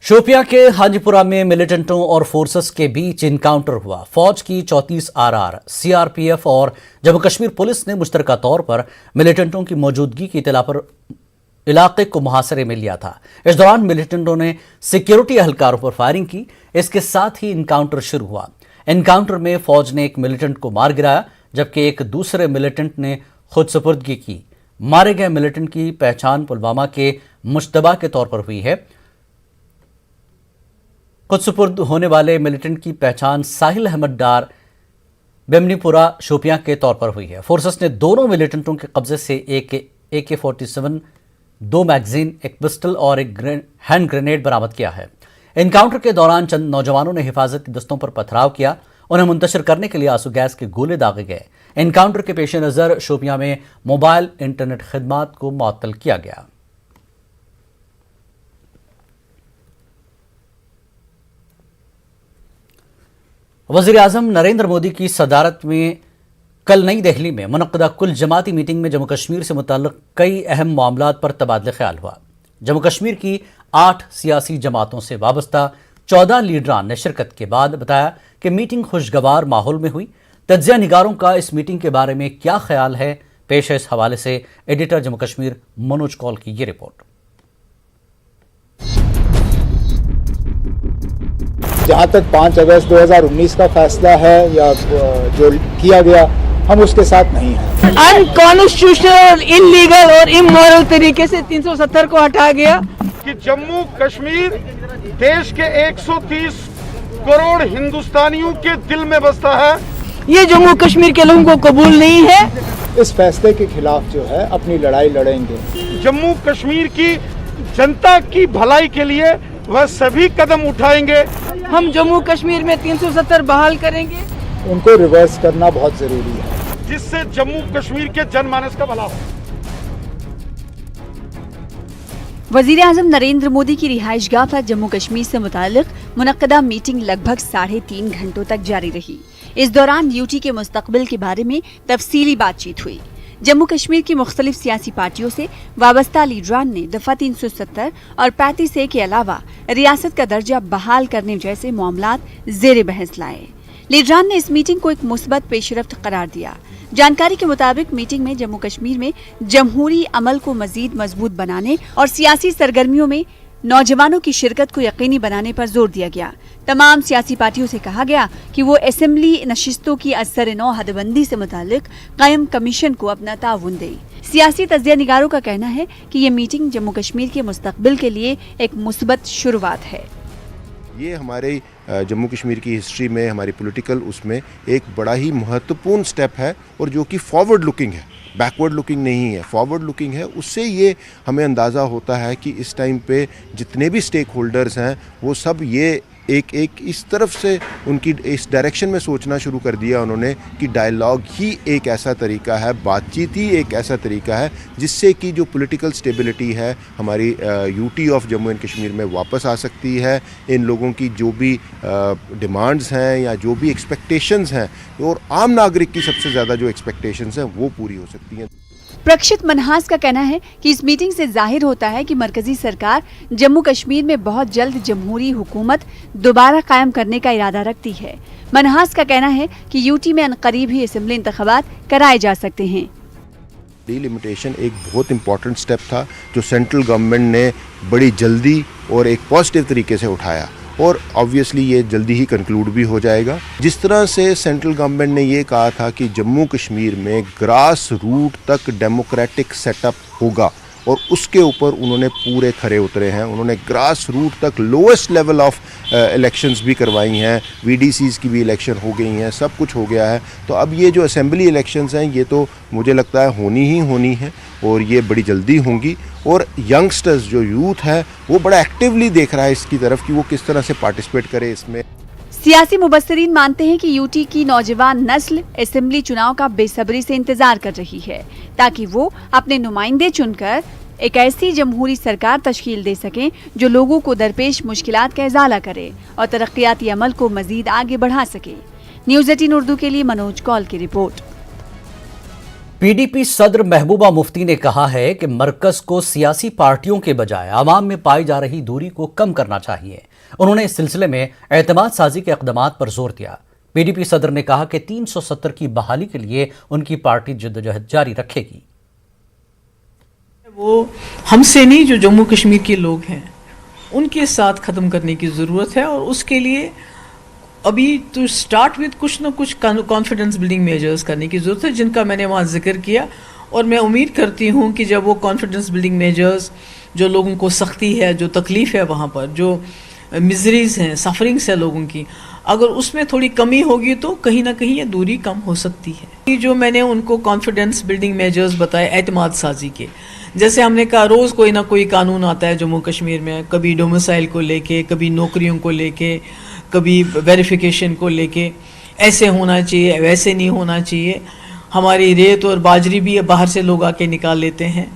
शोपियां के हाजीपुरा में मिलिटेंटों और फोर्सेस के बीच इनकाउंटर हुआ। फौज की 34 आरआर, सीआरपीएफ और जम्मू कश्मीर पुलिस ने मुश्तरका तौर पर मिलिटेंटों की मौजूदगी की इत्तला पर इलाके को मुहासरे में लिया था। इस दौरान मिलिटेंटों ने सिक्योरिटी एहलकारों पर फायरिंग की। इसके साथ ही इनकाउंटर शुरू हुआ। इनकाउंटर में फौज ने एक मिलिटेंट को मार गिराया, जबकि एक दूसरे मिलिटेंट ने खुद सुपुर्दगी की। मारे गए मिलिटेंट की पहचान पुलवामा के मुश्तबा के तौर पर हुई है। खुद सुपुर्द होने वाले मिलिटेंट की पहचान साहिल अहमद डार बेमनीपुरा शोपियां के तौर पर हुई है। फोर्सेस ने दोनों मिलिटेंटों के कब्जे से AK-47, 2 मैगजीन, एक पिस्टल और एक हैंड ग्रेनेड बरामद किया है। एनकाउंटर के दौरान चंद नौजवानों ने हिफाजती दस्तों पर पथराव किया। उन्हें मुंतशिर करने के लिए आंसू गैस के गोले दागे गए। एनकाउंटर के पेश नज़र शोपियां में मोबाइल इंटरनेट खिदमात को मुअत्तल किया गया। वज़ीर आज़म नरेंद्र मोदी की सदारत में कल नई दिल्ली में मुनक़्क़दा कुल जमाती मीटिंग में जम्मू कश्मीर से मुतल्लिक़ कई अहम मामलात पर तबादला ख्याल हुआ। जम्मू कश्मीर की 8 सियासी जमातों से वाबस्ता 14 लीडरान ने शिरकत के बाद बताया कि मीटिंग खुशगवार माहौल में हुई। तज्ज़िया निगारों का इस मीटिंग के बारे में क्या ख्याल है, पेश है इस हवाले से एडिटर जम्मू कश्मीर मनोज कौल की ये रिपोर्ट। जहाँ तक 5 अगस्त 2019 का फैसला है या जो किया गया, हम उसके साथ नहीं हैं। अनकॉन्स्टिट्यूशनल, इलीगल और इमोरल तरीके से 370 को हटाया गया कि जम्मू कश्मीर देश के 130 करोड़ हिंदुस्तानियों के दिल में बसता है। ये जम्मू कश्मीर के लोगों को कबूल नहीं है। इस फैसले के खिलाफ जो है अपनी लड़ाई लड़ेंगे। जम्मू कश्मीर की जनता की भलाई के लिए वह सभी कदम उठाएंगे। हम जम्मू कश्मीर में 370 बहाल करेंगे। उनको रिवर्स करना बहुत जरूरी है, जिससे जम्मू कश्मीर के जनमानस का भला हो। वज़ीर आज़म नरेंद्र मोदी की रिहाइशगाह पर जम्मू कश्मीर से मुताल्लिक़ मुनक़्क़दा मीटिंग लगभग 3.5 घंटों तक जारी रही। इस दौरान यूटी के मुस्तक़बिल के बारे में तफसीली बातचीत हुई। जम्मू कश्मीर की मुख्तलिफ सियासी पार्टियों से वाबस्ता लीडरान ने दफा 370 और 35A के अलावा रियासत का दर्जा बहाल करने जैसे मामलात ज़ेरे बहस लाए। लीडरान ने इस मीटिंग को एक मुस्बत पेशरफ्त करार दिया। जानकारी के मुताबिक मीटिंग में जम्मू कश्मीर में जमहूरी अमल को मजीद मजबूत बनाने और सियासी सरगर्मियों में नौजवानों की शिरकत को यकीनी बनाने पर जोर दिया गया। तमाम सियासी पार्टियों से कहा गया कि वो असेंबली नशिस्तों की असर-ए-नौ हदबंदी से मुतालिक कायम कमीशन को अपना ताउन दे। सियासी तज्ज़िया निगारों का कहना है कि ये मीटिंग जम्मू कश्मीर के मुस्तकबिल के लिए एक मुस्बत शुरुआत है। ये हमारे जम्मू कश्मीर की हिस्ट्री में, हमारी पॉलिटिकल उसमें एक बड़ा ही महत्वपूर्ण स्टेप है और जो कि फॉरवर्ड लुकिंग है, बैकवर्ड लुकिंग नहीं है, फॉरवर्ड लुकिंग है। उससे ये हमें अंदाज़ा होता है कि इस टाइम पे जितने भी स्टेक होल्डर्स हैं वो सब ये एक इस तरफ से उनकी इस डायरेक्शन में सोचना शुरू कर दिया उन्होंने कि डायलॉग ही एक ऐसा तरीका है, बातचीत ही एक ऐसा तरीका है जिससे कि जो पॉलिटिकल स्टेबिलिटी है हमारी UT of Jammu and Kashmir में वापस आ सकती है। इन लोगों की जो भी डिमांड्स हैं या जो भी एक्सपेक्टेशंस हैं और आम नागरिक की सबसे ज़्यादा जो एक्सपेक्टेशंस हैं वो पूरी हो सकती हैं। प्रक्षित मनहास का कहना है कि इस मीटिंग से जाहिर होता है कि मरकजी सरकार जम्मू कश्मीर में बहुत जल्द जमहूरी हुकूमत दोबारा कायम करने का इरादा रखती है। मनहास का कहना है कि यूटी में अनकरीब ही असेंबली इंतखाबात कराए जा सकते हैं। डिलिमिटेशन एक बहुत इंपॉर्टेंट स्टेप था जो सेंट्रल गवर्नमेंट ने बड़ी जल्दी और एक पॉजिटिव तरीके से उठाया और ऑब्वियसली ये जल्दी ही कंक्लूड भी हो जाएगा। जिस तरह से सेंट्रल गवर्नमेंट ने ये कहा था कि जम्मू कश्मीर में ग्रास रूट तक डेमोक्रेटिक सेटअप होगा और उसके ऊपर उन्होंने पूरे खरे उतरे हैं। उन्होंने ग्रास रूट तक लोएस्ट लेवल ऑफ इलेक्शंस भी करवाई हैं, VDCs की भी इलेक्शन हो गई हैं, सब कुछ हो गया है। तो अब ये जो असेंबली इलेक्शंस हैं ये तो मुझे लगता है होनी है और ये बड़ी जल्दी होंगी और यंगस्टर्स जो यूथ है वो बड़ा एक्टिवली देख रहा है इसकी तरफ कि वो किस तरह से पार्टिसिपेट करे इसमें। सियासी मुबस्सिरीन मानते हैं कि यूटी की नौजवान नस्ल असेंबली चुनाव का बेसब्री से इंतजार कर रही है ताकि वो अपने नुमाइंदे चुनकर एक ऐसी जमहूरी सरकार तश्कील दे सकें जो लोगों को दरपेश मुश्किलात का इजाला करे और तरक्याती अमल को मजीद आगे बढ़ा सके। न्यूज़ 18 उर्दू के लिए मनोज कौल की रिपोर्ट। PDP सदर महबूबा मुफ्ती ने कहा है कि मरकज को सियासी पार्टियों के बजाय आवाम में पाई जा रही दूरी को कम करना चाहिए। उन्होंने इस सिलसिले में एतमाद साजी के इक़दामात पर जोर दिया। PDP सदर ने कहा कि 370 की बहाली के लिए उनकी पार्टी जद्दोजहद जारी रखेगी। वो हमसे नहीं, जो जम्मू कश्मीर के लोग हैं उनके साथ ख़त्म करने की ज़रूरत है, और उसके लिए अभी तो स्टार्ट विद कुछ ना कुछ कॉन्फिडेंस बिल्डिंग मेजर्स करने की ज़रूरत है, जिनका मैंने वहाँ जिक्र किया। और मैं उम्मीद करती हूँ कि जब वो कॉन्फिडेंस बिल्डिंग मेजर्स, जो लोगों को सख्ती है, जो तकलीफ़ है वहाँ पर, जो मिजरीज़ हैं, सफरिंग्स है लोगों की, अगर उसमें थोड़ी कमी होगी तो कहीं ना कहीं ये दूरी कम हो सकती है। जो मैंने उनको कॉन्फिडेंस बिल्डिंग मेजर्स बताए एतमाद साजी के, जैसे हमने कहा रोज़ कोई ना कोई कानून आता है जम्मू कश्मीर में, कभी डोमिसाइल को लेके, कभी नौकरियों को लेके, कभी वेरिफिकेशन को लेके, ऐसे होना चाहिए, वैसे नहीं होना चाहिए। हमारी रेत और बाजरी भी बाहर से लोग आके निकाल लेते हैं,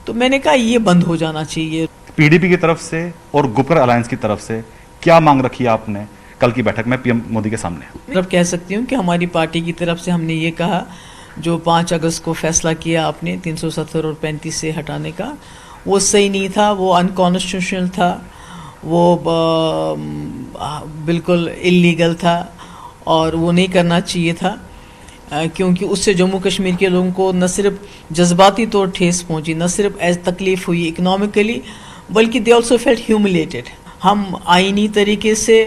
तो मैंने कहा ये बंद हो जाना चाहिए। PDP की तरफ से और गुपर अलायंस की तरफ से क्या मांग रखी है आपने कल की बैठक में PM मोदी के सामने? अब कह सकती हूँ कि हमारी पार्टी की तरफ से हमने ये कहा, जो 5 अगस्त को फैसला किया आपने 370 और 35 से हटाने का, वो सही नहीं था, वो अनकॉन्स्टिट्यूशनल था, वो बिल्कुल इल्लीगल था और वो नहीं करना चाहिए था, क्योंकि उससे जम्मू कश्मीर के लोगों को न सिर्फ जज्बाती तौर ठेस पहुंची, न सिर्फ तकलीफ़ हुई इकनॉमिकली, बल्कि दे ऑल्सो फेल्ट ह्यूमिलेटेड। हम आइनी तरीके से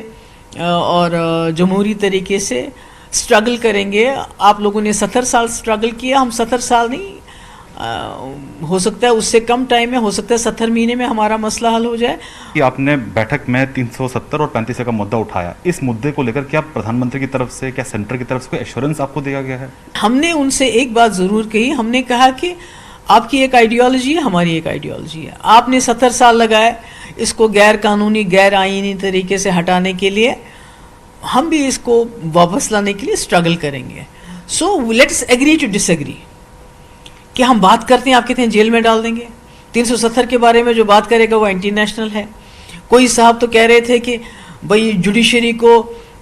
और जमहूरी तरीके से स्ट्रगल करेंगे। आप लोगों ने 70 साल स्ट्रगल किया, हम 70 साल नहीं, हो सकता है उससे कम टाइम में, हो सकता है 70 महीने में हमारा मसला हल हो जाए। कि आपने बैठक में 370 और 35 का मुद्दा उठाया, इस मुद्दे को लेकर क्या प्रधानमंत्री की तरफ से, क्या सेंटर की तरफ से कोई एश्योरेंस आपको दिया गया है? हमने उनसे एक बात ज़रूर कही, हमने कहा कि आपकी एक आइडियोलॉजी है, हमारी एक आइडियोलॉजी है। आपने 70 साल लगाए इसको गैर कानूनी, गैर आईनी तरीके से हटाने के लिए, हम भी इसको वापस लाने के लिए स्ट्रगल करेंगे। So let's agree to disagree. कि हम बात करते हैं, आप कहते हैं जेल में डाल देंगे। 370 के बारे में जो बात करेगा वो एंटी नेशनल है। कोई साहब तो कह रहे थे कि भाई जुडिशरी को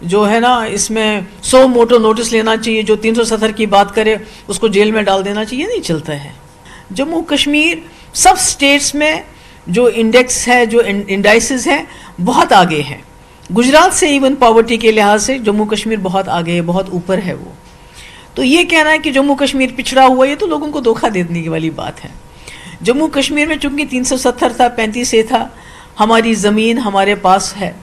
जो है ना, इसमें 100 मोटो नोटिस लेना चाहिए, जो 370 की बात करे उसको जेल में डाल देना चाहिए। नहीं चलता है। जम्मू कश्मीर सब स्टेट्स में जो इंडेक्स है, जो इंडाइसिस हैं, बहुत आगे हैं। गुजरात से इवन पॉवर्टी के लिहाज से जम्मू कश्मीर बहुत आगे है, बहुत ऊपर है वो। तो ये कहना है कि जम्मू कश्मीर पिछड़ा हुआ, ये तो लोगों को धोखा देने की वाली बात है। जम्मू कश्मीर में चूंकि 370 था, 35 से था, हमारी ज़मीन हमारे पास है,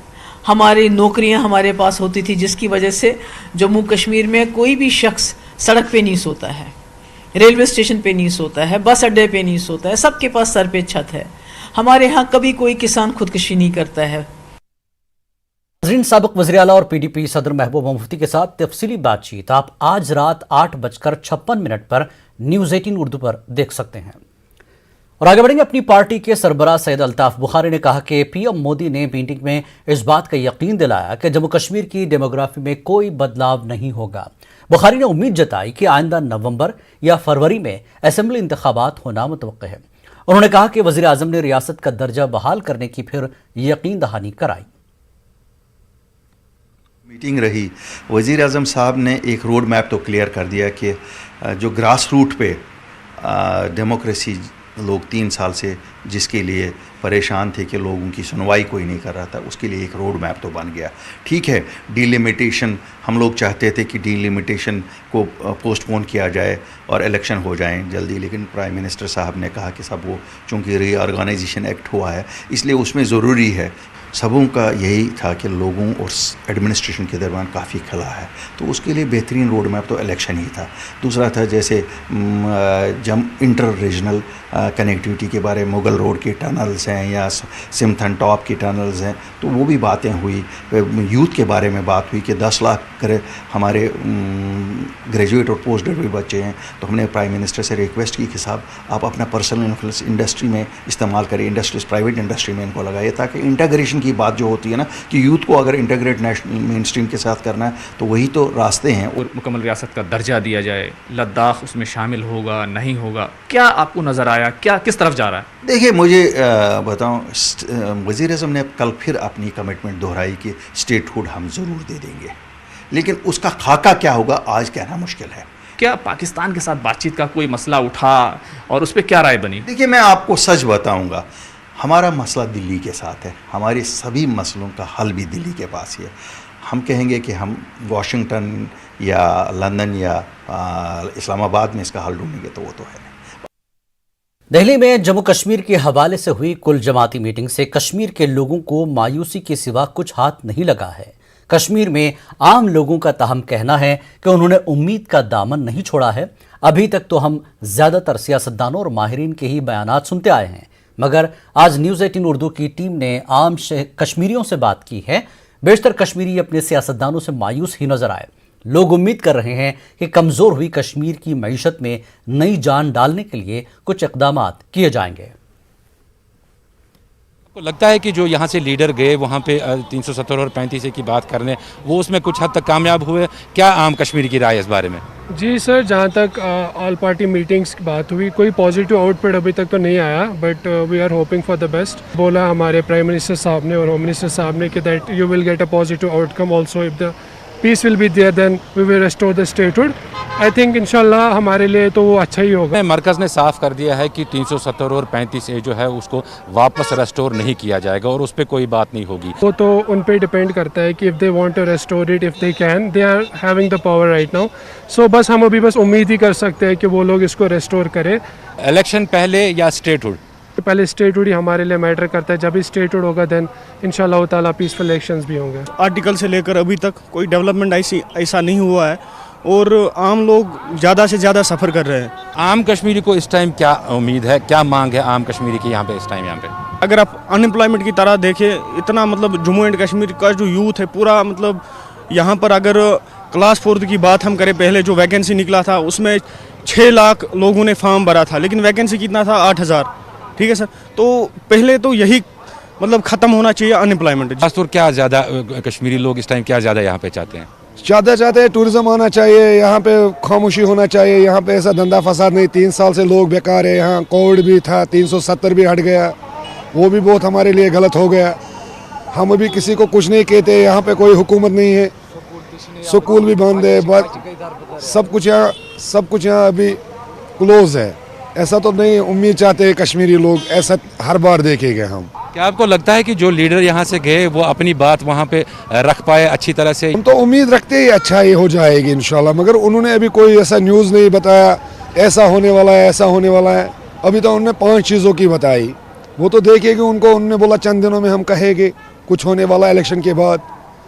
हमारी नौकरियां हमारे पास होती थी, जिसकी वजह से जम्मू कश्मीर में कोई भी शख्स सड़क पे नहीं सोता है, रेलवे स्टेशन पे नहीं सोता है, बस अड्डे पे नहीं सोता है, सबके पास सर पे छत है। हमारे यहाँ कभी कोई किसान खुदकुशी नहीं करता है। नाज़रीन, साबिक़ वज़ीर आला और PDP सदर महबूबा मुफ्ती के साथ तफसीली बातचीत आप आज रात 8:56 पर न्यूज़ 18 उर्दू पर देख सकते हैं। और आगे बढ़ेंगे। अपनी पार्टी के सरबराह सैयद अल्ताफ बुखारी ने कहा कि PM मोदी ने मीटिंग में इस बात का यकीन दिलाया कि जम्मू कश्मीर की डेमोग्राफी में कोई बदलाव नहीं होगा। बुखारी ने उम्मीद जताई कि आइंदा नवंबर या फरवरी में असेंबली इंतखाबात होना मुतवक्किल है। उन्होंने कहा कि वज़ीर आज़म ने रियासत का दर्जा बहाल करने की फिर यकीन दहानी कराई। मीटिंग रही, वज़ीर आज़म साहब ने एक रोड मैप तो क्लियर कर दिया कि जो ग्रास रूट पे डेमोक्रेसी लोग 3 साल से जिसके लिए परेशान थे कि लोगों की सुनवाई कोई नहीं कर रहा था, उसके लिए एक रोड मैप तो बन गया। ठीक है, डीलिमिटेशन, हम लोग चाहते थे कि डीलिमिटेशन को पोस्टपोन किया जाए और इलेक्शन हो जाएं जल्दी, लेकिन प्राइम मिनिस्टर साहब ने कहा कि सब वो चूँकि रीऑर्गेनाइजेशन एक्ट हुआ है इसलिए उसमें ज़रूरी है। सबों का यही था कि लोगों और एडमिनिस्ट्रेशन के दरमियान काफ़ी खला है, तो उसके लिए बेहतरीन रोड मैप तो इलेक्शन ही था। दूसरा था जैसे इंटर रीजनल कनेक्टिविटी के बारे में, मुगल रोड के टनल्स हैं या सिमथन टॉप की टनल्स हैं, तो वो भी बातें हुई। यूथ के बारे में बात हुई कि 10 लाख हमारे ग्रेजुएट और पोस्ट ग्रेजुएट बच्चे हैं, तो हमने प्राइम मिनिस्टर से रिक्वेस्ट की कि साहब आप अपना पर्सनल इन्फ्लुएंस इंडस्ट्री में इस्तेमाल करें, इंडस्ट्रीज प्राइवेट इंडस्ट्री में इनको लगाइए, ताकि इंटीग्रेशन की बात जो होती है ना कि यूथ को अगर इंटीग्रेट नेशनल मेन स्ट्रीम के साथ करना है तो वही तो रास्ते हैं। और मुकम्मल रियासत का दर्जा दिया जाए, लद्दाख उसमें शामिल होगा नहीं होगा, क्या आपको नज़र आया, क्या किस तरफ जा रहा है? देखिए मुझे बताऊं, वज़ीर आज़म ने कल फिर अपनी कमिटमेंट दोहराई कि स्टेटहुड हम ज़रूर दे देंगे, लेकिन उसका खाका क्या होगा आज कहना मुश्किल है। کیا پاکستان کے ساتھ بات چیت کا کوئی مسئلہ اٹھا اور اس پہ کیا رائے بنی؟ دیکھیے میں آپ کو سچ بتاؤں گا، ہمارا مسئلہ دلی کے ساتھ ہے، ہمارے سبھی مسئلوں کا حل بھی دلی کے پاس ہی ہے. ہم کہیں گے کہ ہم واشنگٹن یا لندن یا اسلام آباد میں اس کا حل ڈھونڈیں گے تو وہ تو ہے. دہلی میں جموں کشمیر کے حوالے سے ہوئی کل جماعتی میٹنگ سے کشمیر کے لوگوں کو مایوسی کے سوا کچھ ہاتھ نہیں لگا ہے. کشمیر میں عام لوگوں کا تاہم کہنا ہے کہ انہوں نے امید کا دامن نہیں چھوڑا ہے. ابھی تک تو ہم زیادہ تر سیاستدانوں اور ماہرین کے ہی بیانات سنتے آئے ہیں، مگر آج نیوز 18 اردو کی ٹیم نے عام کشمیریوں سے بات کی ہے. بیشتر کشمیری اپنے سیاستدانوں سے مایوس ہی نظر آئے. لوگ امید کر رہے ہیں کہ کمزور ہوئی کشمیر کی معیشت میں نئی جان ڈالنے کے لیے کچھ اقدامات کیے جائیں گے. کو لگتا ہے کہ جو یہاں سے لیڈر گئے وہاں پہ 370 اور 35 کی بات کرنے، وہ اس میں کچھ حد تک کامیاب ہوئے؟ کیا عام کشمیری کی رائے اس بارے میں؟ جی سر، جہاں تک آل پارٹی میٹنگز کی بات ہوئی، کوئی پازیٹیو آؤٹ پٹ ابھی تک تو نہیں آیا، but we are hoping for the best. بولا ہمارے پرائم منسٹر صاحب نے اور ہوم منسٹر صاحب نے کہ that you will get a positive outcome also. If the peace will be there then we will restore the statehood. I think انشاءاللہ ہمارے لیے تو وہ اچھا ہی ہوگا. مرکز نے صاف کر دیا ہے کہ 370 اور 35 جو ہے اس کو واپس ریسٹور نہیں کیا جائے گا اور اس پہ کوئی بات نہیں ہوگی. وہ تو ان پہ ڈپینڈ کرتا ہے کہ if they want to restore it, if they can, they are having the power right now. So بس ہم ابھی بس امید ہی کر سکتے ہیں کہ وہ لوگ اس کو ریسٹور کرے. الیکشن پہلے یا اسٹیٹ ہوڈ؟ پہلے اسٹیٹ ہوڈ ہی ہمارے لیے میٹر کرتا ہے. جب بھی اسٹیٹ ہوڈ ہوگا دین انشاءاللہ تعالیٰ پیسفل الیکشنز بھی ہوں گے. آرٹیکل سے لے کر ابھی تک کوئی ڈیولپمنٹ ایسا نہیں ہوا ہے اور عام لوگ زیادہ سے زیادہ سفر کر رہے ہیں. عام کشمیری کو اس ٹائم کیا امید ہے، کیا مانگ ہے عام کشمیری کی یہاں پہ اس ٹائم؟ یہاں پہ اگر آپ ان امپلائمنٹ کی طرح دیکھیں، اتنا مطلب جموں اینڈ کشمیر کا جو یوتھ ہے پورا، مطلب یہاں پر اگر کلاس 4 کی بات ہم کریں، پہلے جو ویکنسی نکلا تھا اس میں 6 لاکھ لوگوں نے فارم بھرا تھا، لیکن ویکنسی کتنا تھا؟ 8000. ٹھیک ہے سر، تو پہلے تو یہی مطلب ختم ہونا چاہیے ان امپلائمنٹ. خاص طور کیا زیادہ کشمیری لوگ اس ٹائم کیا زیادہ یہاں پہ چاہتے ہیں؟ زیادہ چاہتے ہیں ٹورزم آنا چاہیے، یہاں پہ خاموشی ہونا چاہیے. یہاں پہ ایسا دھندا فساد نہیں. 3 سال سے لوگ بیکار ہے. یہاں کووڈ بھی تھا، 370 بھی ہٹ گیا، وہ بھی بہت ہمارے لیے غلط ہو گیا. ہم ابھی کسی کو کچھ نہیں کہتے. یہاں پہ کوئی حکومت نہیں ہے، سکول بھی بند ہے، سب کچھ یہاں ابھی کلوز ہے. ایسا تو نہیں امید چاہتے کشمیری لوگ، ایسا ہر بار دیکھیں گے ہم. کیا آپ کو لگتا ہے کہ جو لیڈر یہاں سے گئے وہ اپنی بات وہاں پہ رکھ پائے اچھی طرح سے؟ ہم تو امید رکھتے ہی اچھا ہی ہو جائے گی انشاءاللہ، مگر انہوں نے ابھی کوئی ایسا نیوز نہیں بتایا ایسا ہونے والا ہے ایسا ہونے والا ہے. ابھی تو انہوں نے 5 چیزوں کی بتائی. وہ تو دیکھے کہ انہوں نے بولا چند دنوں میں ہم کہیں گے کچھ ہونے والا الیکشن کے بعد.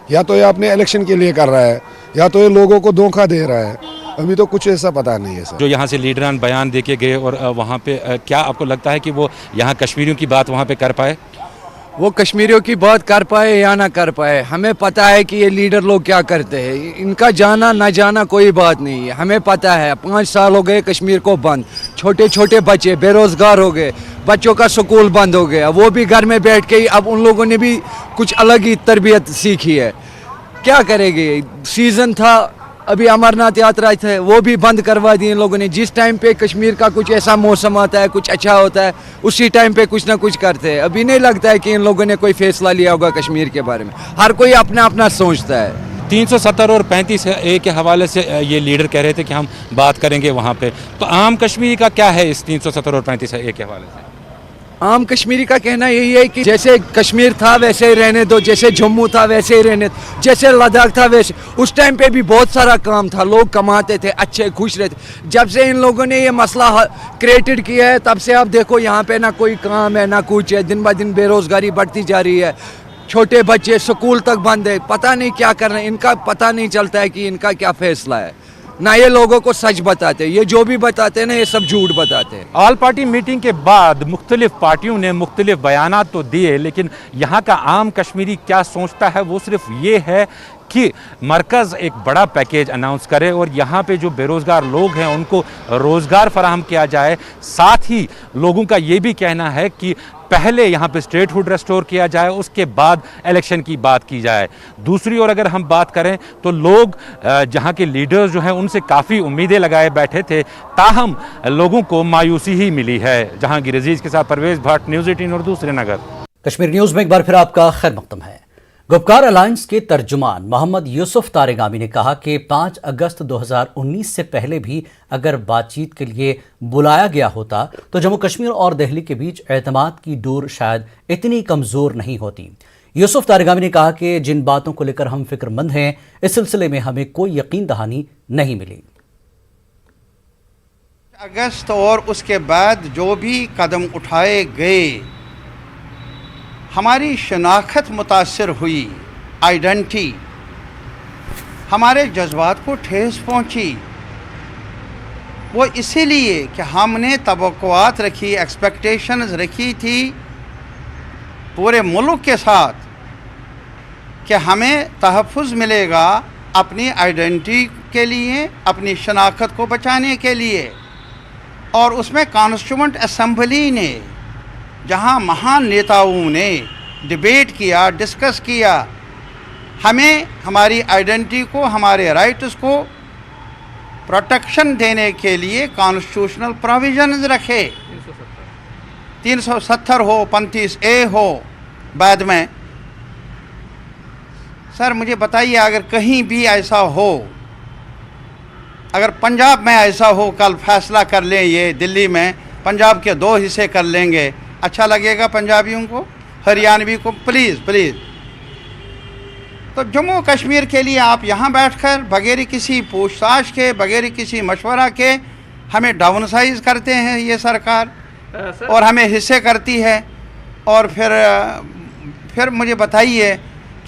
یا تو یہ اپنے الیکشن کے لیے کر رہا ہے یا تو یہ لوگوں کو دھوکہ دے رہا ہے. ابھی تو کچھ ایسا پتہ نہیں ہے سر. جو یہاں سے لیڈران بیان دے کے گئے اور وہاں پہ کیا آپ کو لگتا ہے کہ وہ یہاں کشمیریوں کی بات وہاں پہ کر پائے؟ وہ کشمیریوں کی بات کر پائے یا نہ کر پائے، ہمیں پتہ ہے کہ یہ لیڈر لوگ کیا کرتے ہیں. ان کا جانا نہ جانا کوئی بات نہیں ہے. ہمیں پتہ ہے 5 سال ہو گئے کشمیر کو بند. چھوٹے چھوٹے بچے بے روزگار ہو گئے، بچوں کا سکول بند ہو گیا، وہ بھی گھر میں بیٹھ کے ہی. اب ان لوگوں نے بھی کچھ الگ ہی تربیت سیکھی ہے. کیا کرے گے؟ سیزن تھا، ابھی امرناتھ یاترا تھے، وہ بھی بند کروا دی ان لوگوں نے. جس ٹائم پہ کشمیر کا کچھ ایسا موسم آتا ہے، کچھ اچھا ہوتا ہے، اسی ٹائم پہ کچھ نہ کچھ کرتے ہیں. ابھی نہیں لگتا ہے کہ ان لوگوں نے کوئی فیصلہ لیا ہوگا کشمیر کے بارے میں. ہر کوئی اپنا اپنا سوچتا ہے. 370 اور 35 کے حوالے سے یہ لیڈر کہہ رہے تھے کہ ہم بات کریں گے وہاں پہ، تو عام کشمیری کا کیا ہے اس 370 اور 35 کے حوالے سے؟ عام کشمیری کا کہنا یہی ہے کہ جیسے کشمیر تھا ویسے ہی رہنے دو، جیسے جموں تھا ویسے ہی رہنے دو، جیسے لداخ تھا ویسے. اس ٹائم پہ بھی بہت سارا کام تھا، لوگ کماتے تھے، اچھے خوش رہتے. جب سے ان لوگوں نے یہ مسئلہ کریٹڈ کیا ہے تب سے آپ دیکھو یہاں پہ نہ کوئی کام ہے نہ کچھ ہے. دن بہ دن بے روزگاری بڑھتی جا رہی ہے. چھوٹے بچے سکول تک بند ہے. پتہ نہیں کیا کر رہے ہیں، ان کا پتہ نہیں چلتا ہے کہ ان کا کیا فیصلہ ہے. نہ یہ لوگوں کو سچ بتاتے، یہ جو بھی بتاتے ہیں نا یہ سب جھوٹ بتاتے ہیں. آل پارٹی میٹنگ کے بعد مختلف پارٹیوں نے مختلف بیانات تو دیے، لیکن یہاں کا عام کشمیری کیا سوچتا ہے وہ صرف یہ ہے کہ مرکز ایک بڑا پیکیج اناؤنس کرے اور یہاں پہ جو بے روزگار لوگ ہیں ان کو روزگار فراہم کیا جائے. ساتھ ہی لوگوں کا یہ بھی کہنا ہے کہ پہلے یہاں پہ اسٹیٹ ہوڈ ریسٹور کیا جائے، اس کے بعد الیکشن کی بات کی جائے. دوسری اور اگر ہم بات کریں تو لوگ جہاں کے لیڈرز جو ہیں ان سے کافی امیدیں لگائے بیٹھے تھے، تاہم لوگوں کو مایوسی ہی ملی ہے. جہانگیر عزیز کے ساتھ پرویز بھٹ، نیوز 18 اردو، سری نگر. کشمیر نیوز میں ایک بار پھر آپ کا خیر مقدم ہے. गुपकार अलायंस के तर्जुमान मोहम्मद यूसुफ तारेगामी ने कहा कि 5 अगस्त 2019 से पहले भी अगर बातचीत के लिए बुलाया गया होता तो जम्मू कश्मीर और दिल्ली के बीच एतमाद की डोर शायद इतनी कमज़ोर नहीं होती। यूसुफ तारेगामी ने कहा कि जिन बातों को लेकर हम फिक्रमंद हैं, इस सिलसिले में हमें कोई यकीन दहानी नहीं मिली। अगस्त और उसके बाद जो भी कदम उठाए गए, हमारी शनाख्त मुतासर हुई, आइडेंटिटी, हमारे जज्बात को ठेस पहुंची। वो इसीलिए कि हमने तवक्कुआत रखी, एक्सपेक्टेशंस रखी थी पूरे मुल्क के साथ कि हमें तहफ़्फ़ुज़ मिलेगा अपनी आइडेंटिटी के लिए, अपनी शनाख्त को बचाने के लिए। और उसमें कॉन्स्टिट्यूएंट असेंबली ने, जहां महान नेताओं ने डिबेट किया, डिस्कस किया, हमें हमारी आइडेंटिटी को, हमारे राइट्स को प्रोटेक्शन देने के लिए कॉन्स्टिट्यूशनल प्रोविजंस रखे। 370 हो, 35A हो, बाद में। सर मुझे बताइए, अगर कहीं भी ऐसा हो, अगर पंजाब में ऐसा हो, कल फैसला कर लें ये दिल्ली में पंजाब के 2 हिस्से कर लेंगे, अच्छा लगेगा पंजाबियों को, हरियाणवी को? Please please. तो जम्मू कश्मीर के लिए आप यहाँ बैठकर बगैर किसी पूछताछ के, बगैर किसी मशवरा के हमें डाउन साइज करते हैं ये सरकार, और हमें हिस्से करती है। और फिर मुझे बताइए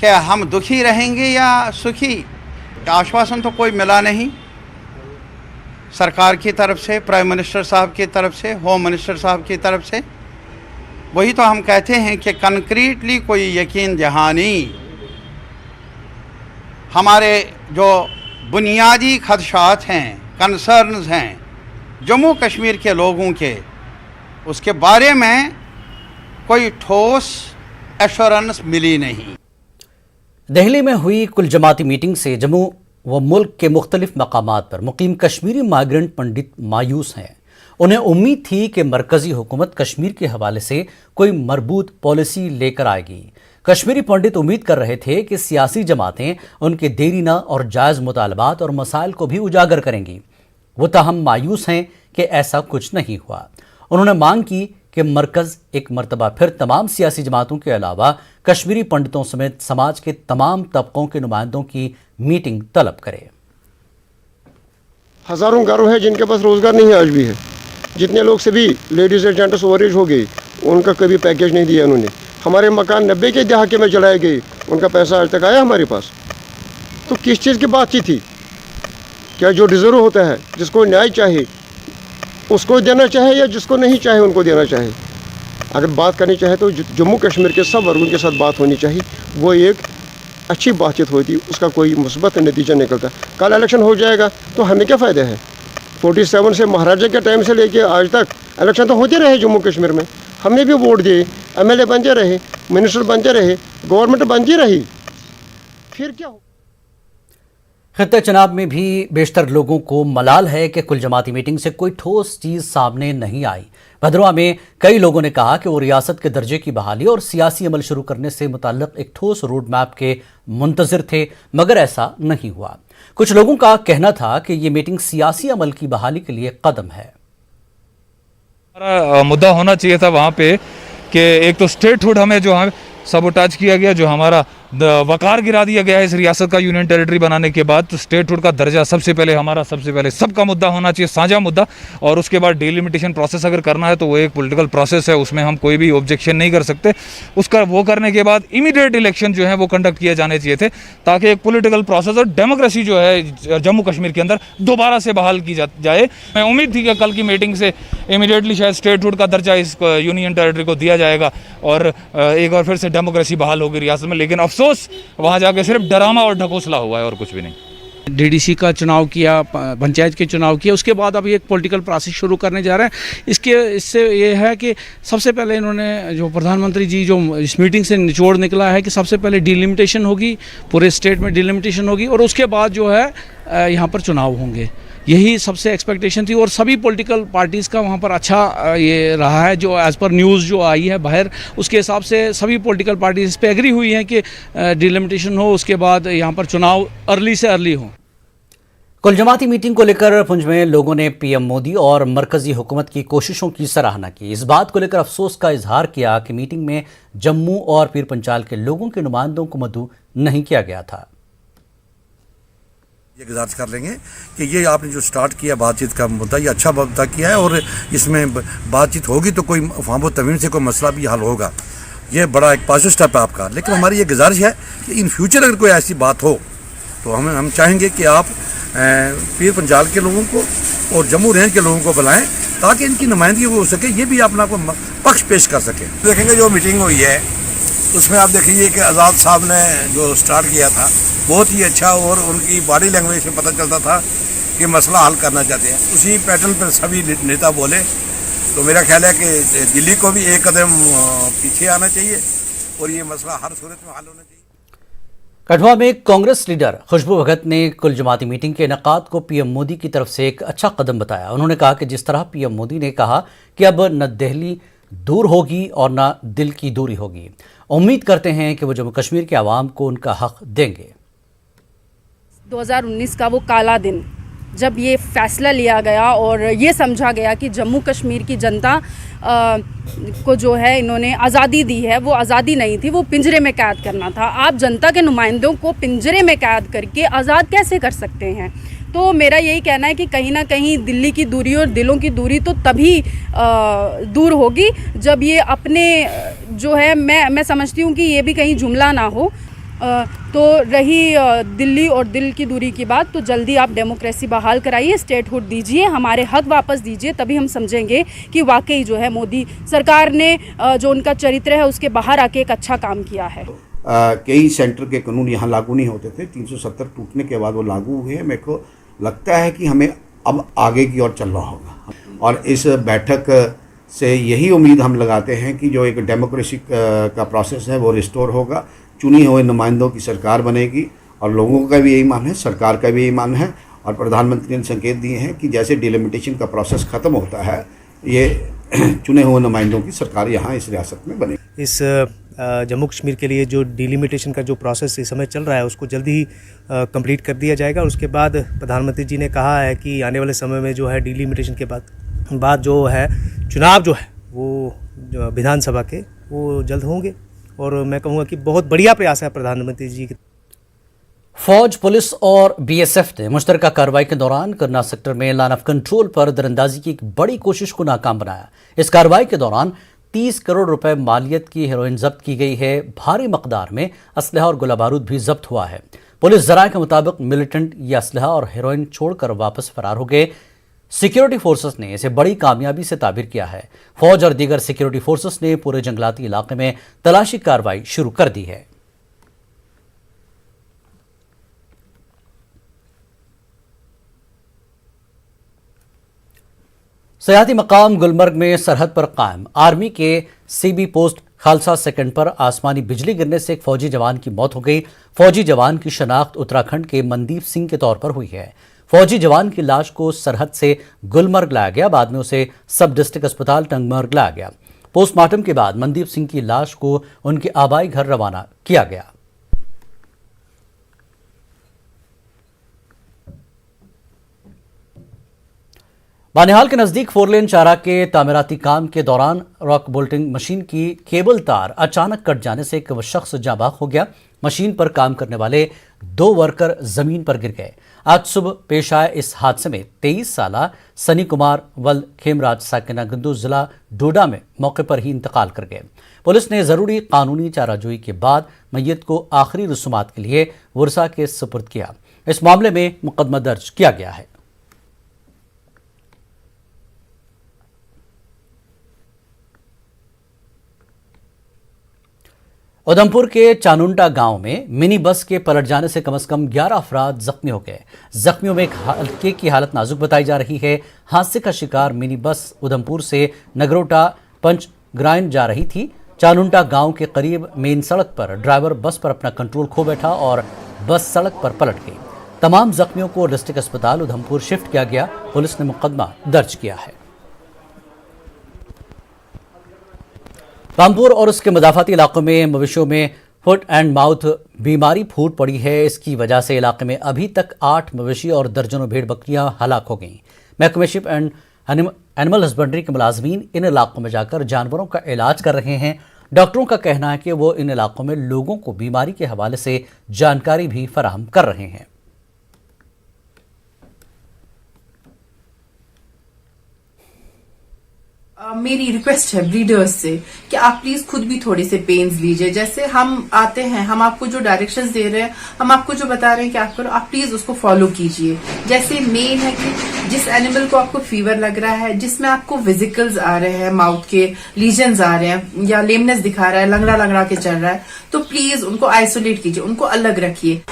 कि हम दुखी रहेंगे या सुखी? आश्वासन तो कोई मिला नहीं सरकार की तरफ से, प्राइम मिनिस्टर साहब की तरफ से, होम मिनिस्टर साहब की तरफ से। वही तो हम कहते हैं कि कंक्रीटली कोई यकीन दहानी, हमारे जो बुनियादी खदशात हैं, कंसर्न्स हैं जम्मू कश्मीर के लोगों के, उसके बारे में कोई ठोस एश्योरेंस मिली नहीं। दिल्ली में हुई कुल जमाती मीटिंग से जम्मू व मुल्क के मुख्तलिफ मकामात पर मुकीम कश्मीरी माइग्रेंट पंडित मायूस हैं। उन्हें उम्मीद थी कि मरकजी हुकूमत कश्मीर के हवाले से कोई मरबूत पॉलिसी लेकर आएगी। कश्मीरी पंडित उम्मीद कर रहे थे कि सियासी जमातें उनके देरीना और जायज़ मुतालबात और मसाइल को भी उजागर करेंगी। वो ताहम मायूस हैं कि ऐसा कुछ नहीं हुआ। उन्होंने मांग की कि मरकज़ एक मरतबा फिर तमाम सियासी जमातों के अलावा कश्मीरी पंडितों समेत समाज के तमाम तबकों के नुमाइंदों की मीटिंग तलब करे। हज़ारों घरों हैं जिनके पास रोज़गार नहीं है, आज भी है। जितने लोग से भी लेडीज़ एंड जेंट्स ओवरेज हो गई, उनका कभी पैकेज नहीं दिया उन्होंने। हमारे मकान 90 के दहाके में जलाए गए, उनका पैसा आज तक आया हमारे पास? तो किस चीज़ की बात थी? क्या जो डिज़र्व होता है, जिसको न्याय चाहिए उसको देना चाहे, या जिसको नहीं चाहे उनको देना चाहे? अगर बात करनी चाहे तो जम्मू कश्मीर के सब वर्गों के साथ बात होनी चाहिए। वो एक अच्छी बातचीत होती, उसका कोई मुस्बत नतीजा निकलता। कल इलेक्शन हो जाएगा तो हमें क्या फ़ायदा है? 47 से महाराजा के टाइम से लेके आज तक इलेक्शन तो होते रहे जम्मू कश्मीर में। हमने भी वोट दिए, MLA बनते रहे, मिनिस्टर बनते रहे, गवर्नमेंट बनती रही, फिर क्या हो? खित्ते चनाब में भी बेशतर लोगों को मलाल है कि कुल जमाती मीटिंग से कोई ठोस चीज़ सामने नहीं आई। भद्रवा में कई लोगों ने कहा कि वो रियासत के दर्जे की बहाली और सियासी अमल शुरू करने से मुताल्लिक एक ठोस रोड मैप के मुंतज़िर थे, मगर ऐसा नहीं हुआ। कुछ लोगों का कहना था कि ये मीटिंग सियासी अमल की बहाली के लिए कदम है। हमारा मुद्दा होना चाहिए था वहाँ पे कि एक तो स्टेटहुड हमें जो हमें सबोटाज किया गया, जो हमारा वकार गिरा दिया गया है इस रियासत का यूनियन टेरिटरी बनाने के बाद, तो स्टेटहुड का दर्जा सबसे पहले सबका मुद्दा होना चाहिए, साझा मुद्दा। और उसके बाद डिलिमिटेशन प्रोसेस अगर करना है तो वो एक पॉलिटिकल प्रोसेस है, उसमें हम कोई भी ऑब्जेक्शन नहीं कर सकते। उसका वो करने के बाद इमीडिएट इलेक्शन जो है वो कंडक्ट किए जाने चाहिए थे, ताकि एक पॉलिटिकल प्रोसेस और डेमोक्रेसी जो है जम्मू कश्मीर के अंदर दोबारा से बहाल की जाए। मैं उम्मीद थी कि कल की मीटिंग से इमीडिएटली शायद स्टेटहुड का दर्जा इस यूनियन टेरिटरी को दिया जाएगा और एक बार फिर से डेमोक्रेसी बहाल होगी रियासत में, लेकिन अफसोस वहाँ जाके सिर्फ डरामा और ढकोसला हुआ है और कुछ भी नहीं। DDC का चुनाव किया, पंचायत के चुनाव किया, उसके बाद अभी एक पॉलिटिकल प्रोसेस शुरू करने जा रहे हैं। इससे ये है कि सबसे पहले इन्होंने जो प्रधानमंत्री जी जो इस मीटिंग से निचोड़ निकला है कि सबसे पहले डिलिमिटेशन होगी, पूरे स्टेट में डिलिमिटेशन होगी और उसके बाद जो है यहाँ पर चुनाव होंगे। यही सबसे एक्सपेक्टेशन थी और सभी पॉलिटिकल पार्टीज़ का वहाँ पर अच्छा ये रहा है जो एज़ पर न्यूज़ जो आई है बाहर, उसके हिसाब से सभी पॉलिटिकल पार्टीज इस पर एग्री हुई हैं कि डिलिमिटेशन हो, उसके बाद यहाँ पर चुनाव अर्ली से अर्ली हो। कुल जमाती मीटिंग को लेकर पुंछ में लोगों ने पीएम मोदी और मरकजी हुकूमत की कोशिशों की सराहना की। इस बात को लेकर अफसोस का इजहार किया कि मीटिंग में जम्मू और पीर पंचाल के लोगों के नुमाइंदों को मदऊ नहीं किया गया था। ये गुजारिश कर लेंगे कि ये आपने जो स्टार्ट किया बातचीत का मुद्दा, ये अच्छा मुद्दा किया है और इसमें बातचीत होगी तो कोई फाहम तवीन से कोई मसला भी हल होगा। ये बड़ा एक पॉजिटिव स्टेप है आपका। लेकिन हमारी ये गुजारिश है कि इन फ्यूचर अगर कोई ऐसी बात हो तो हम चाहेंगे कि आप पीर पंजाल के लोगों को और जम्मू रेंज के लोगों को बुलाएं ताकि इनकी नुमाइंदगी हो सके, ये भी अपना को पक्ष पेश कर सकें। देखेंगे जो मीटिंग हुई है उसमें आप देखिए कि आज़ाद साहब ने जो स्टार्ट किया था बहुत ही अच्छा, और उनकी बॉडी लैंग्वेज से पता चलता था कि मसला हल करना चाहते हैं। उसी पैटर्न पर सभी नेता बोले, तो मेरा ख्याल है कि दिल्ली को भी एक कदम पीछे आना चाहिए और ये मसला हर सूरत में हल होना चाहिए। कठुआ में कांग्रेस लीडर खुशबू भगत ने कुल जमाती मीटिंग के इनेकाद को पीएम मोदी की तरफ से एक अच्छा कदम बताया। उन्होंने कहा कि जिस तरह पीएम मोदी ने कहा कि अब न दिल्ली दूर होगी और न दिल की दूरी होगी, उम्मीद करते हैं कि वो जम्मू कश्मीर के अवाम को उनका हक देंगे। 2019 का वो काला दिन जब ये फैसला लिया गया और ये समझा गया कि जम्मू कश्मीर की जनता को जो है इन्होंने आज़ादी दी है, वो आज़ादी नहीं थी, वो पिंजरे में कैद करना था। आप जनता के नुमाइंदों को पिंजरे में कैद करके आज़ाद कैसे कर सकते हैं? तो मेरा यही कहना है कि कहीं ना कहीं दिल्ली की दूरी और दिलों की दूरी तो तभी दूर होगी जब ये अपने जो है, मैं समझती हूँ कि ये भी कहीं जुमला ना हो। तो रही दिल्ली और दिल की दूरी की बात, तो जल्दी आप डेमोक्रेसी बहाल कराइए, स्टेटहुड दीजिए, हमारे हक वापस दीजिए, तभी हम समझेंगे कि वाकई जो है मोदी सरकार ने जो उनका चरित्र है उसके बाहर आके एक अच्छा काम किया है। कई सेंटर के कानून यहाँ लागू नहीं होते थे, 370 टूटने के बाद वो लागू हुए। मेरे को लगता है कि हमें अब आगे की ओर चलना होगा और इस बैठक से यही उम्मीद हम लगाते हैं कि जो एक डेमोक्रेसी का प्रोसेस है वो रिस्टोर होगा, चुनी हुए नुमाइंदों की सरकार बनेगी और लोगों का भी यही मान है, सरकार का भी यही मान है। और प्रधानमंत्री ने संकेत दिए हैं कि जैसे डिलिमिटेशन का प्रोसेस ख़त्म होता है, ये चुने हुए नुमाइंदों की सरकार यहाँ इस रियासत में बनेगी। इस जम्मू कश्मीर के लिए जो डिलिमिटेशन का जो प्रोसेस इस समय चल रहा है उसको जल्दी ही कंप्लीट कर दिया जाएगा। और उसके बाद प्रधानमंत्री जी ने कहा है कि आने वाले समय में जो है डिलिमिटेशन के बाद जो है चुनाव जो है वो विधानसभा के वो जल्द होंगे। और मैं कहूँगा कि बहुत बढ़िया प्रयास है प्रधानमंत्री जी की। फौज, पुलिस और बीएसएफ ने मुश्तरका कार्रवाई के दौरान करना सेक्टर में लाइन ऑफ कंट्रोल पर दरअंदाजी की एक बड़ी कोशिश को नाकाम बनाया। इस कार्रवाई के दौरान 30 करोड़ रुपए मालियत की हेरोइन जब्त की गई है। भारी मकदार में असलहा और गोला बारूद भी जब्त हुआ है। पुलिस जराये के मुताबिक मिलिटेंट ये असलहा और हेरोइन छोड़कर वापस फरार हो गए। सिक्योरिटी फोर्सेस ने इसे बड़ी कामयाबी से ताबीर किया है। फौज और दीगर सिक्योरिटी फोर्सेस ने पूरे जंगलाती इलाके में तलाशी कार्रवाई शुरू कर दी है। सयाहती मकाम गुलमर्ग में सरहद पर कायम आर्मी के सीबी पोस्ट खालसा सेकंड पर आसमानी बिजली गिरने से एक फौजी जवान की मौत हो गई। फौजी जवान की शनाख्त उत्तराखंड के मनदीप सिंह के तौर पर हुई है। फौजी जवान की लाश को सरहद से गुलमर्ग लाया गया, बाद में उसे सब डिस्ट्रिक्ट अस्पताल टंगमर्ग लाया गया। पोस्टमार्टम के बाद मनदीप सिंह की लाश को उनके आबाई घर रवाना किया गया। बानिहाल के नजदीक 4 लेन चारा के तामीराती काम के दौरान रॉक बोल्टिंग मशीन की केबल तार अचानक कट जाने से एक शख्स जाँ बाख हो गया। मशीन पर काम करने वाले 2 वर्कर जमीन पर गिर गए। आज सुबह पेश आए इस हादसे में 23 साला सनी कुमार वल खेमराज साकिना गंदू जिला डोडा में मौके पर ही इंतकाल कर गए। पुलिस ने जरूरी कानूनी चाराजोई के बाद मैयत को आखिरी रसूमात के लिए वर्सा के सुपुर्द किया। इस मामले में मुकदमा दर्ज किया गया है। उधमपुर के चानुंटा गांव में मिनी बस के पलट जाने से कम से कम 11 अफराद जख्मी हो गए। जख्मियों में एक हल्के की हालत नाजुक बताई जा रही है। हादसे का शिकार मिनी बस उधमपुर से नगरोटा पंचग्राइन जा रही थी। चानुंटा गांव के करीब मेन सड़क पर ड्राइवर बस पर अपना कंट्रोल खो बैठा और बस सड़क पर पलट गई। तमाम जख्मियों को डिस्ट्रिक्ट अस्पताल उधमपुर शिफ्ट किया गया। पुलिस ने मुकदमा दर्ज किया है। रामपुर और उसके मदाफाती इलाकों में मवेशियों में फुट एंड माउथ बीमारी फूट पड़ी है। इसकी वजह से इलाके में अभी तक 8 मवेशी और दर्जनों भेड़ बकरियां हलाक हो गईं। महकमे शिप एंड एनिमल हस्बेंड्री के मुलाजमीन इन इलाकों में जाकर जानवरों का इलाज कर रहे हैं। डॉक्टरों का कहना है कि वो इन इलाकों में लोगों को बीमारी के हवाले से जानकारी भी फराहम कर रहे हैं। मेरी रिक्वेस्ट है ब्रीडर्स से कि आप प्लीज खुद भी थोड़े से पेन्स लीजिए। जैसे हम आते हैं, हम आपको जो डायरेक्शंस दे रहे हैं, हम आपको जो बता रहे हैं कि आप करो, आप प्लीज उसको फॉलो कीजिए। जैसे मेन है कि जिस एनिमल को आपको फीवर लग रहा है, जिसमें आपको विजिकल्स आ रहे हैं, माउथ के लीजन्स आ रहे हैं या लेमनेस दिखा रहा है, लंगड़ा लंगड़ा के चल रहा है, तो प्लीज उनको आइसोलेट कीजिए, उनको अलग रखिए।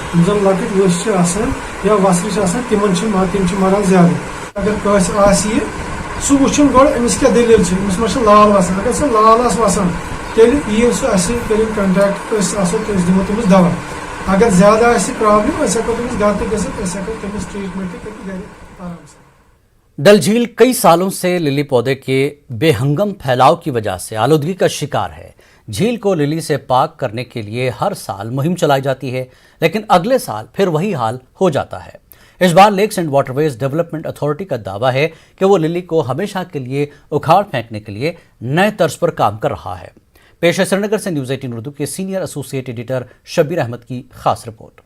सह वुचन गो अमिस क्या दलील अमिस लाल वसान अगर सह लाल वसान तेल यी सह कंटेक्ट दिमो तमिस दवा अगर ज्यादा प्रॉब्लम हेको तमिस घर तक तमिस ट्रीटमेंट घर आराम से। डल झील कई सालों से लिली पौधे के बेहंगम फैलाव की वजह से आलूदगी का शिकार है। झील को लिली से पाक करने के लिए हर साल मुहिम चलाई जाती है, लेकिन अगले साल फिर वही हाल हो जाता है। इस बार lakes and waterways development authority का दावा है कि वो लिली को हमेशा के लिए उखाड़ फेंकने के लिए नए तर्ज पर काम कर रहा है। पेश है श्रीनगर से न्यूज़ 18 उर्दू के senior associate editor Shabbir Ahmad की खास रिपोर्ट।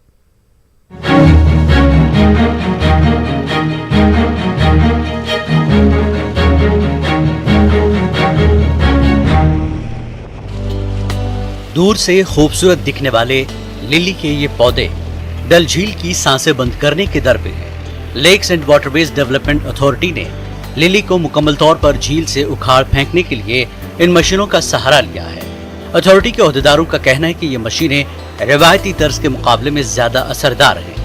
दूर से खूबसूरत दिखने वाले लिली के ये पौधे डल झील की सांसें बंद करने के दर पे है। Lakes and waterways development authority ने लिली को मुकम्मल तौर पर झील से उखाड़ फेंकने के लिए इन मशीनों का सहारा लिया है। अथॉरिटी के अहदेदारों का कहना है कि ये मशीनें रिवायती तर्ज के मुकाबले में ज्यादा असरदार हैं।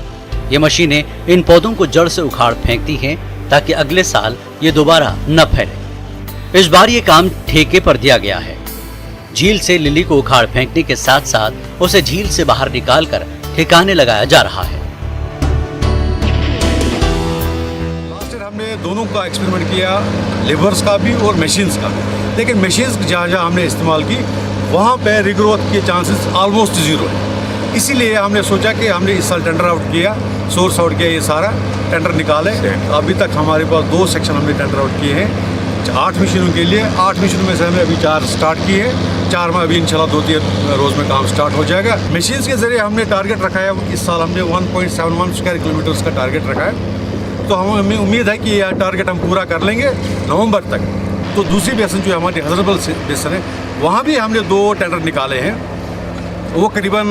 ये मशीनें इन पौधों को जड़ से उखाड़ फेंकती हैं ताकि अगले साल ये दोबारा न फैले। इस बार ये काम ठेके पर दिया गया है। झील से लिली को उखाड़ फेंकने के साथ साथ उसे झील से बाहर निकालकर ठिकाने लगाया जा रहा है। लास्ट ईयर हमने दोनों का एक्सपेरिमेंट किया, लेबर्स का भी और मशीन्स का भी, लेकिन मशीन्स जहाँ जहाँ हमने इस्तेमाल की वहाँ पे रिग्रोथ के चांसेस ऑलमोस्ट ज़ीरो है। इसीलिए हमने सोचा कि हमने इस साल टेंडर आउट किया, सोर्स आउट किया, ये सारा टेंडर निकाले। अभी तक हमारे पास 2 सेक्शन हमने टेंडर आउट किए हैं 8 मशीनों के लिए। 8 मशीनों में से हमने अभी 4 स्टार्ट किए हैं, 4 में अभी इंशाल्लाह 2-3 रोज़ में काम स्टार्ट हो जाएगा। मशीन्स के ज़रिए हमने टारगेट रखा है, इस साल हमने 1.71 स्क्वायर किलोमीटर का टारगेट रखा है। तो हमें उम्मीद है कि यह टारगेट हम पूरा कर लेंगे नवंबर तक। तो दूसरी बेसन जो हमारी हजरबल बेसन है, वहाँ भी हमने 2 टेंडर निकाले हैं। वो करीबन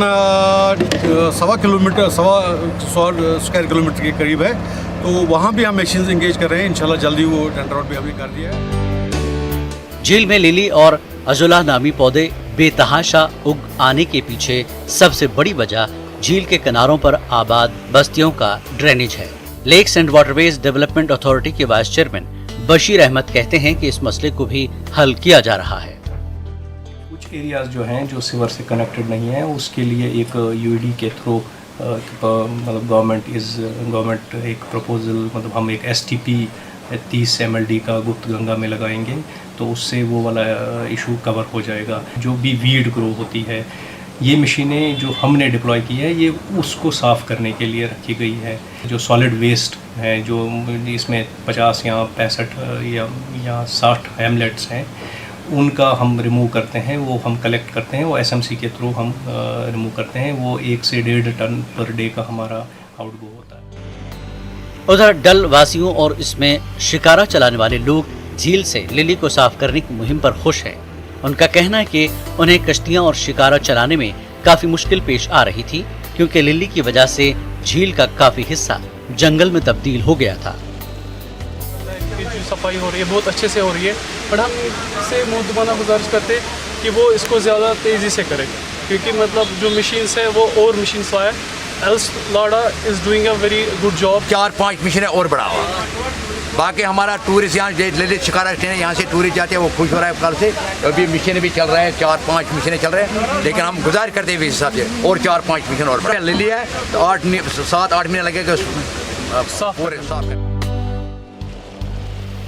1.25 किलोमीटर 1.25 स्क्वायर किलोमीटर के करीब है। तो वहाँ भी हम मशीन इंगेज कर रहे हैं, इंशाल्लाह जल्दी वो टेंडर आउट भी अभी कर दिया है। झील में लिली और अजुला नामी पौधे बेतहाशा उग आने के पीछे सबसे बड़ी वजह झील के किनारों पर आबाद बस्तियों का ड्रेनेज है। Lakes and waterways development authority के वाइस चेयरमैन बशीर अहमद कहते हैं कि इस मसले को भी हल किया जा रहा है। कुछ एरियाज जो हैं जो सिवर से कनेक्टेड नहीं है, उसके लिए एक यूईडी के थ्रू मतलब गवर्नमेंट एक प्रपोजल, मतलब हम एक STP 30 MLD का गुप्त गंगा में लगाएंगे, तो उससे वो वाला इशू कवर हो जाएगा। जो भी वीड ग्रो होती है, ये मशीनें जो हमने डिप्लॉय की है, ये उसको साफ़ करने के लिए रखी गई है। जो सॉलिड वेस्ट है, जो इसमें 50 या 65 या 60 हैमलेट्स हैं, उनका हम रिमूव करते हैं, वो हम कलेक्ट करते हैं, वो SMC के थ्रू हम रिमूव करते हैं। वो 1 से 1.5 टन पर डे का हमारा आउटगो होता है। उधर डल वासियों और इसमें शिकारा चलाने वाले लोग झील से लिली को साफ करने की मुहिम पर खुश हैं। उनका कहना है कि उन्हें कश्तियां और शिकारा चलाने में काफी मुश्किल पेश आ रही थी, क्योंकि लिली की वजह से झील का काफी हिस्सा जंगल में तब्दील हो गया था। जो सफाई हो रही है बहुत अच्छे से हो रही है, पर हम इससे मुद्दमाना गुजारिश करते हैं कि वो इसको ज़्यादा तेज़ी से करें, क्योंकि मतलब जो मशीन्स है वो और मशीन्स लाए। Else LADA is doing a very good job. 4-5 मशीनें और बढ़ावा बाकी हमारा टूरिस्ट यहाँ ललित शिकारा स्टैंड है, यहाँ से टूरिस्ट जाते हैं, वो खुश हो रहा है कल से। अभी मिशन भी चल रहे हैं, 4-5 मिशन चल रहे हैं, लेकिन हम गुजारिश करते हैं इस हिसाब से और 4-5 मिशन और ले लिया है तो 7-8 महीने लगेगा पूरे साफ करने।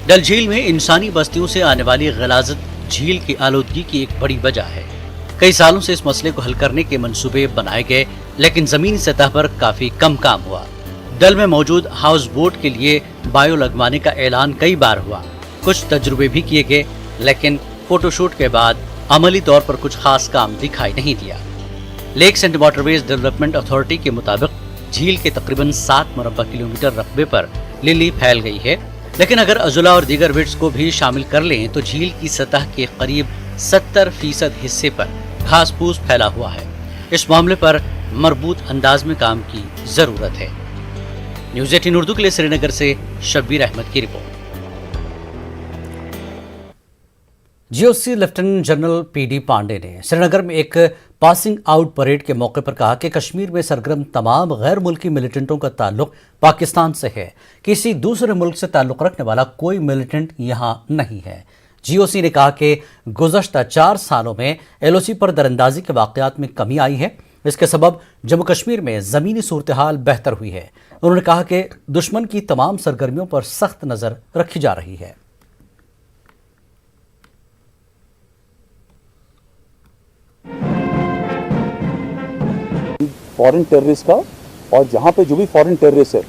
डल झील में इंसानी बस्तियों से आने वाली गलाजत झील की आलूदगी की एक बड़ी वजह है। कई सालों से इस मसले को हल करने के मंसूबे बनाए गए, लेकिन जमीनी सतह पर काफी कम काम हुआ। डल में मौजूद हाउस बोट के लिए बायो लगवाने का ऐलान कई बार हुआ, कुछ तजुर्बे भी किए गए, लेकिन फोटोशूट के बाद अमली तौर पर कुछ खास काम दिखाई नहीं दिया। Lakes and waterways development authority के मुताबिक झील के तकरीबन 7 मुरब्बा किलोमीटर रकबे पर लिली फैल गई है, लेकिन अगर अजुला और दीगर विड्स को भी शामिल कर लें तो झील की सतह के करीब 70% हिस्से पर घास फूस फैला हुआ है। इस मामले पर मरबूत अंदाज में काम की जरूरत है। न्यूज़ 18 उर्दू के लिए श्रीनगर से शब्बीर अहमद की रिपोर्ट। GOC lieutenant general PD Pandey ने श्रीनगर में एक पासिंग आउट परेड के मौके पर कहा कि कश्मीर में सरगर्म तमाम गैर मुल्की मिलिटेंटों का ताल्लुक पाकिस्तान से है, किसी दूसरे मुल्क से ताल्लुक रखने वाला कोई मिलिटेंट यहाँ नहीं है। जीओसी ने कहा कि गुज़श्ता 4 सालों में एलओसी पर दरअंदाजी के वाक़यात में कमी आई है। इसके सबब जम्मू कश्मीर में ज़मीनी सूरत हाल बेहतर हुई है। उन्होंने कहा कि दुश्मन की तमाम सरगर्मियों पर सख्त नज़र रखी जा रही है। फॉरेन टेररिस्ट का, और जहाँ पे जो भी फॉरेन टेररिस्ट है,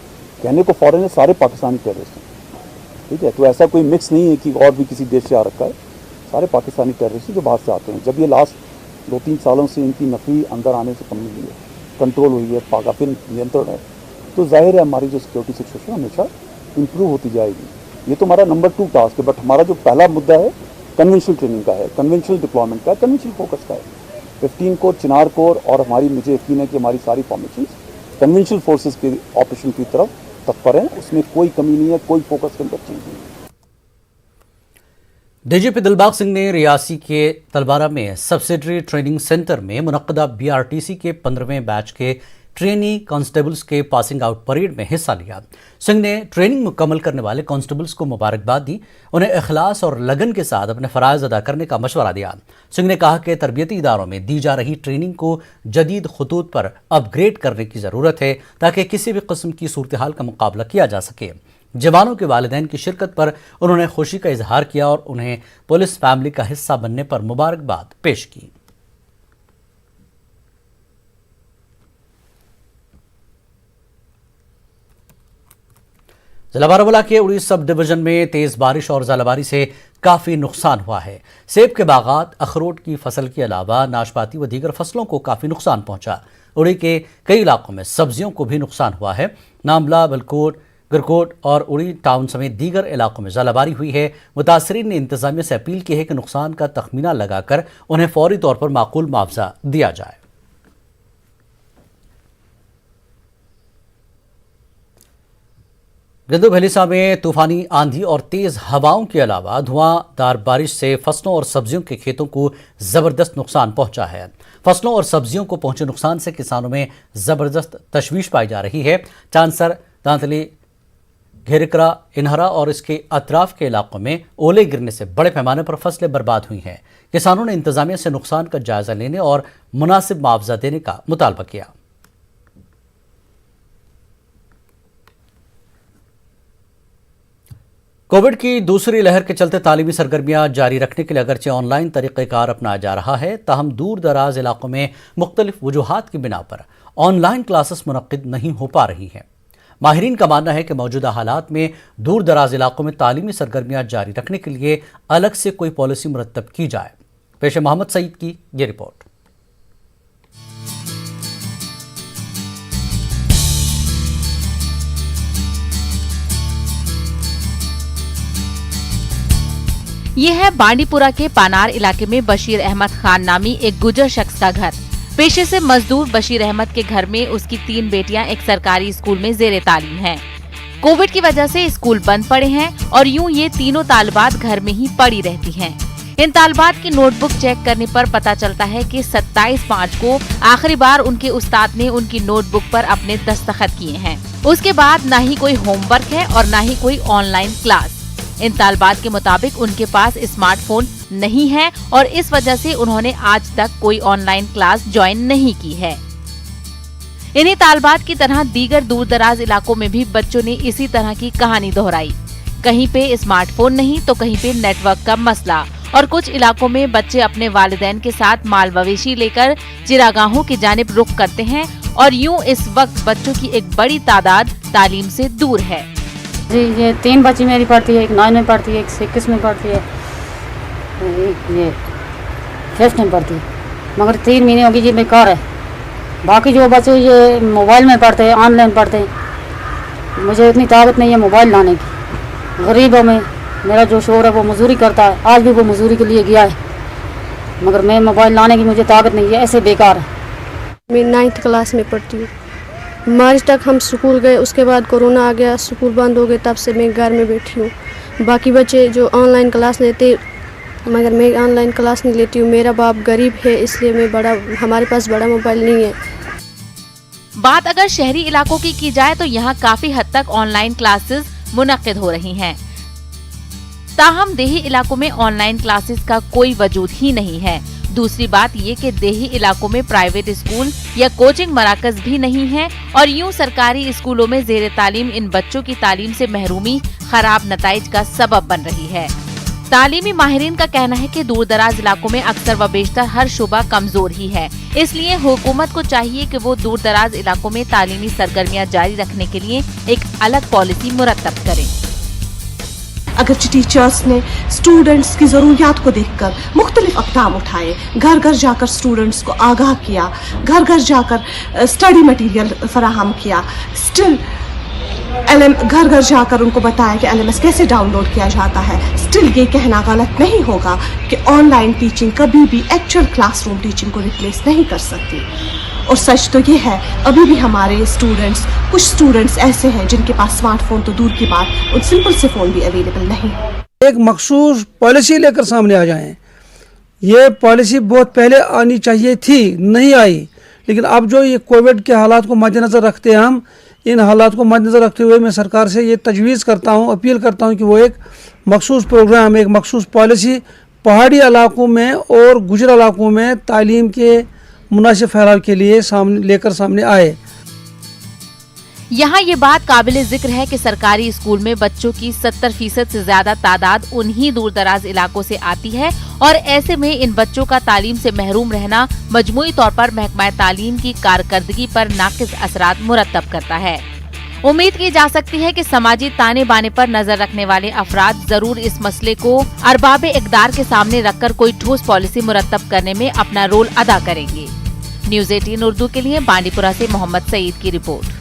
कहने को फॉरेन है, सारे पाकिस्तानी टेररिस्ट हैं, ठीक है। तो ऐसा कोई मिक्स नहीं है कि और भी किसी देश से आ रखा है, सारे पाकिस्तानी टेररिस्ट जो बाहर से आते हैं। जब ये लास्ट 2-3 सालों से इनकी नफी अंदर आने से कम हुई है, कंट्रोल हुई है, काफ़ी नियंत्रण है, तो जाहिर है हमारी जो सिक्योरिटी सिचुएशन हमेशा इम्प्रूव होती जाएगी। ये तो हमारा नंबर 2 टास्क है, बट हमारा जो पहला मुद्दा है कन्वेंशनल ट्रेनिंग का है, कन्वेंशनल डिप्लॉयमेंट का, कन्वेंशनल फोकस का है। 15 कोर, चिनार कोर और हमारी, मुझे यकीन है कि हमारी सारी फॉर्मेशन कन्वेंशनल फोर्सेस के ऑपरेशन की तरफ तत्पर हैं, उसमें कोई कमी नहीं है, कोई फोकस के अंदर चेंज नहीं है। डीजीपी दिलबाग सिंह ने रियासी के तलवारा में सब्सिडरी ट्रेनिंग सेंटर में मुनक्कदा बीआरटीसी के 15वें बैच के ट्रेनी कांस्टेबल्स के पासिंग आउट परेड में हिस्सा लिया। सिंह ने ट्रेनिंग मुकम्मल करने वाले कांस्टेबल्स को मुबारकबाद दी, उन्हें इखलास और लगन के साथ अपने फ़राइज़ अदा करने का मशवरा दिया। सिंह ने कहा कि तरबियती इदारों में दी जा रही ट्रेनिंग को जदीद खतूत पर अपग्रेड करने की ज़रूरत है ताकि किसी भी किस्म की सूरत हाल का मुकाबला किया जा सके। जवानों के वालिदैन की शिरकत पर उन्होंने खुशी का इजहार किया और उन्हें पुलिस फैमिली का हिस्सा बनने पर मुबारकबाद पेश की। जिला बारामूला के उड़ी सब डिवीजन में तेज बारिश और ज़ालाबारी से काफ़ी नुकसान हुआ है। सेब के बागात, अखरोट की फसल के अलावा नाशपाती व दीगर फसलों को काफ़ी नुकसान पहुंचा। उड़ी के कई इलाकों में सब्जियों को भी नुकसान हुआ है। नामला, बलकोट, गिरकोट और उड़ी टाउन समेत दीगर इलाकों में ज़ालाबारी हुई है। मुतासरीन ने इंतज़ामिया से अपील की है कि नुकसान का तखमीना लगाकर उन्हें फौरी तौर पर माकूल मुआवजा दिया जाए। गिंदू भलीसा में तूफानी आंधी और तेज हवाओं के अलावा धुआंधार बारिश से फसलों और सब्जियों के खेतों को जबरदस्त नुकसान पहुंचा है। फसलों और सब्जियों को पहुंचे नुकसान से किसानों में जबरदस्त तशवीश पाई जा रही है। चांसर, दांतली, घेरकरा, इन्हरा और इसके अतराफ के इलाकों में ओले गिरने से बड़े पैमाने पर फसलें बर्बाद हुई हैं। किसानों ने इंतजामिया से नुकसान का जायजा लेने और मुनासिब मुआवजा देने का मुतालबा किया। कोविड की दूसरी लहर के चलते तालीमी सरगर्मियां जारी रखने के लिए अगरचे ऑनलाइन तरीक़ेकार अपनाया जा रहा है, ताहम दूर दराज इलाकों में मुख्तलिफ वजूहात की बिना पर ऑनलाइन क्लासेस मुनक्किद नहीं हो पा रही हैं। माहिरीन का मानना है कि मौजूदा हालात में दूर दराज इलाकों में तालीमी सरगर्मियां जारी रखने के लिए अलग से कोई पॉलिसी मुरतब की जाए। पेश मोहम्मद सईद की ये रिपोर्ट। ये है बांडीपुरा के पानार इलाके में बशीर अहमद खान नामी एक गुजर शख्स का घर। पेशे से मजदूर बशीर अहमद के घर में उसकी 3 बेटियां एक सरकारी स्कूल में जेरे तालीम हैं। कोविड की वजह से स्कूल बंद पड़े हैं और यूं ये तीनों तालिबात घर में ही पड़ी रहती हैं। इन तालबात की नोटबुक चेक करने पर पता चलता है कि 27 मार्च को आखिरी बार उनके उस्ताद ने उनकी नोटबुक पर अपने दस्तखत किए हैं। उसके बाद न ही कोई होमवर्क है और न ही कोई ऑनलाइन क्लास। इन तालबात के मुताबिक उनके पास स्मार्टफोन नहीं है और इस वजह से उन्होंने आज तक कोई ऑनलाइन क्लास ज्वाइन नहीं की है। इन्हीं तालबात की तरह दीगर दूर दराज इलाकों में भी बच्चों ने इसी तरह की कहानी दोहराई। कहीं पे स्मार्टफोन नहीं तो कहीं पे नेटवर्क का मसला, और कुछ इलाकों में बच्चे अपने वालिदैन के साथ माल मवेशी लेकर चिरागाहों की जानिब रुख करते हैं और यूं इस वक्त बच्चों की एक बड़ी तादाद तालीम से दूर है। जी, ये 3 बच्ची मेरी पढ़ती है, एक 9 में पढ़ती है, एक 6 में पढ़ती है, ये 5th में पढ़ती है, मगर 3 महीने होगी जी बेकार है। बाकी जो बच्चे ये मोबाइल में पढ़ते हैं, ऑनलाइन पढ़ते हैं, मुझे इतनी ताकत नहीं है मोबाइल लाने की। गरीबों में मेरा जो शोहर है वो मजदूरी करता है, आज भी वो मजदूरी के लिए गया है, मगर मैं मोबाइल लाने की मुझे ताकत नहीं है, ऐसे बेकार है। मैं 9th क्लास में पढ़ती हूँ। मार्च तक हम स्कूल गए, उसके बाद कोरोना आ गया, स्कूल बंद हो गए, तब से मैं घर में बैठी हूँ। बाकी बच्चे जो ऑनलाइन क्लास लेते, मगर मैं ऑनलाइन क्लास नहीं लेती हूँ। मेरा बाप गरीब है, इसलिए हमारे पास बड़ा मोबाइल नहीं है। बात अगर शहरी इलाकों की जाए तो यहाँ काफी हद तक ऑनलाइन क्लासेस मुनक्किद हो रही हैं। ताहम देही इलाकों में ऑनलाइन क्लासेस का कोई वजूद ही नहीं है। दूसरी बात ये कि देही इलाकों में प्राइवेट स्कूल या कोचिंग मराकज भी नहीं है और यूं सरकारी स्कूलों में ज़ेर तालीम इन बच्चों की तालीम से महरूमी खराब नताइज का सबब बन रही है। तालीमी माहिरीन का कहना है कि दूर दराज इलाकों में अक्सर व बेशतर हर शुबा कमजोर ही है, इसलिए हुकूमत को चाहिए कि वो दूर दराज इलाकों में तालीमी सरगर्मियां जारी रखने के लिए एक अलग पॉलिसी मुरतब करे। अगर टीचर्स ने स्टूडेंट्स की ज़रूरियात को देखकर मुख्तलिफ अक़दाम उठाए, घर घर जाकर स्टूडेंट्स को आगाह किया, घर घर जाकर स्टडी मटेरियल फराहम किया, स्टिल घर घर जाकर उनको बताया कि LMS कैसे डाउनलोड किया जाता है, स्टिल ये कहना गलत नहीं होगा कि ऑनलाइन टीचिंग कभी भी एक्चुअल क्लासरूम टीचिंग को रिप्लेस नहीं कर सकती। और सच तो ये है, अभी भी हमारे कुछ स्टूडेंट्स ऐसे हैं जिनके पास स्मार्टफोन तो दूर की बात, उन सिंपल से फ़ोन भी अवेलेबल नहीं। एक मखसूस पॉलिसी लेकर सामने आ जाएं। ये पॉलिसी बहुत पहले आनी चाहिए थी, नहीं आई, लेकिन अब जो ये कोविड के हालात को मद्देनज़र रखते हैं, हम इन हालात को मद्देनज़र रखते हुए मैं सरकार से ये तजवीज़ करता हूँ, अपील करता हूँ कि वो एक मखसूस प्रोग्राम, एक मखसूस पॉलिसी पहाड़ी इलाकों में और गुजर इलाकों में तालीम के मुनासिब फैलाव के लिए लेकर सामने आए। यहाँ ये बात काबिल जिक्र है कि सरकारी स्कूल में बच्चों की 70% से ज्यादा तादाद उन्हीं दूर दराज इलाकों से आती है और ऐसे में इन बच्चों का तालीम से महरूम रहना मजमूई तौर पर महकमा तालीम की कारकर्दगी पर नाकिस असरात मुरतब करता है। उम्मीद की जा सकती है कि समाजी ताने बाने पर नजर रखने वाले अफराद जरूर इस मसले को अरबाब इक़दार के सामने रखकर कोई ठोस पॉलिसी मुरतब करने में अपना रोल अदा करेंगे। न्यूज़ 18 उर्दू के लिए बांडीपुरा से मोहम्मद सईद की रिपोर्ट।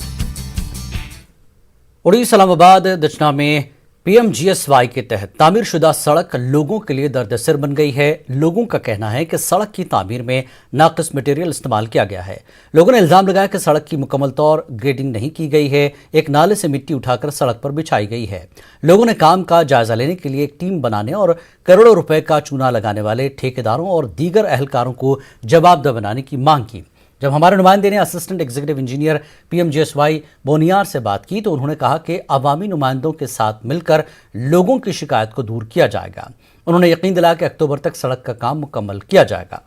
उड़ी इस्लामाबाद दचना में PMGSY के तहत तामीर शुदा सड़क लोगों के लिए दर्द-ए-सिर बन गई है। लोगों का कहना है कि सड़क की तामीर में नाक़िस मटेरियल इस्तेमाल किया गया है। लोगों ने इल्ज़ाम लगाया कि सड़क की मुकम्मल तौर ग्रेडिंग नहीं की गई है, एक नाले से मिट्टी उठाकर सड़क पर बिछाई गई है। लोगों ने काम का जायजा लेने के लिए एक टीम बनाने और करोड़ों रुपए का चूना लगाने वाले ठेकेदारों और दीगर अहलकारों को जवाबदेह बनाने की मांग की। जब हमारे नुमाइंदे ने assistant executive engineer PMGSY Boniyar से बात की तो उन्होंने कहा कि अवामी नुमाइंदों के साथ मिलकर लोगों की शिकायत को दूर किया जाएगा। उन्होंने यकीन दिलाया कि अक्टूबर तक सड़क का काम मुकम्मल किया जाएगा।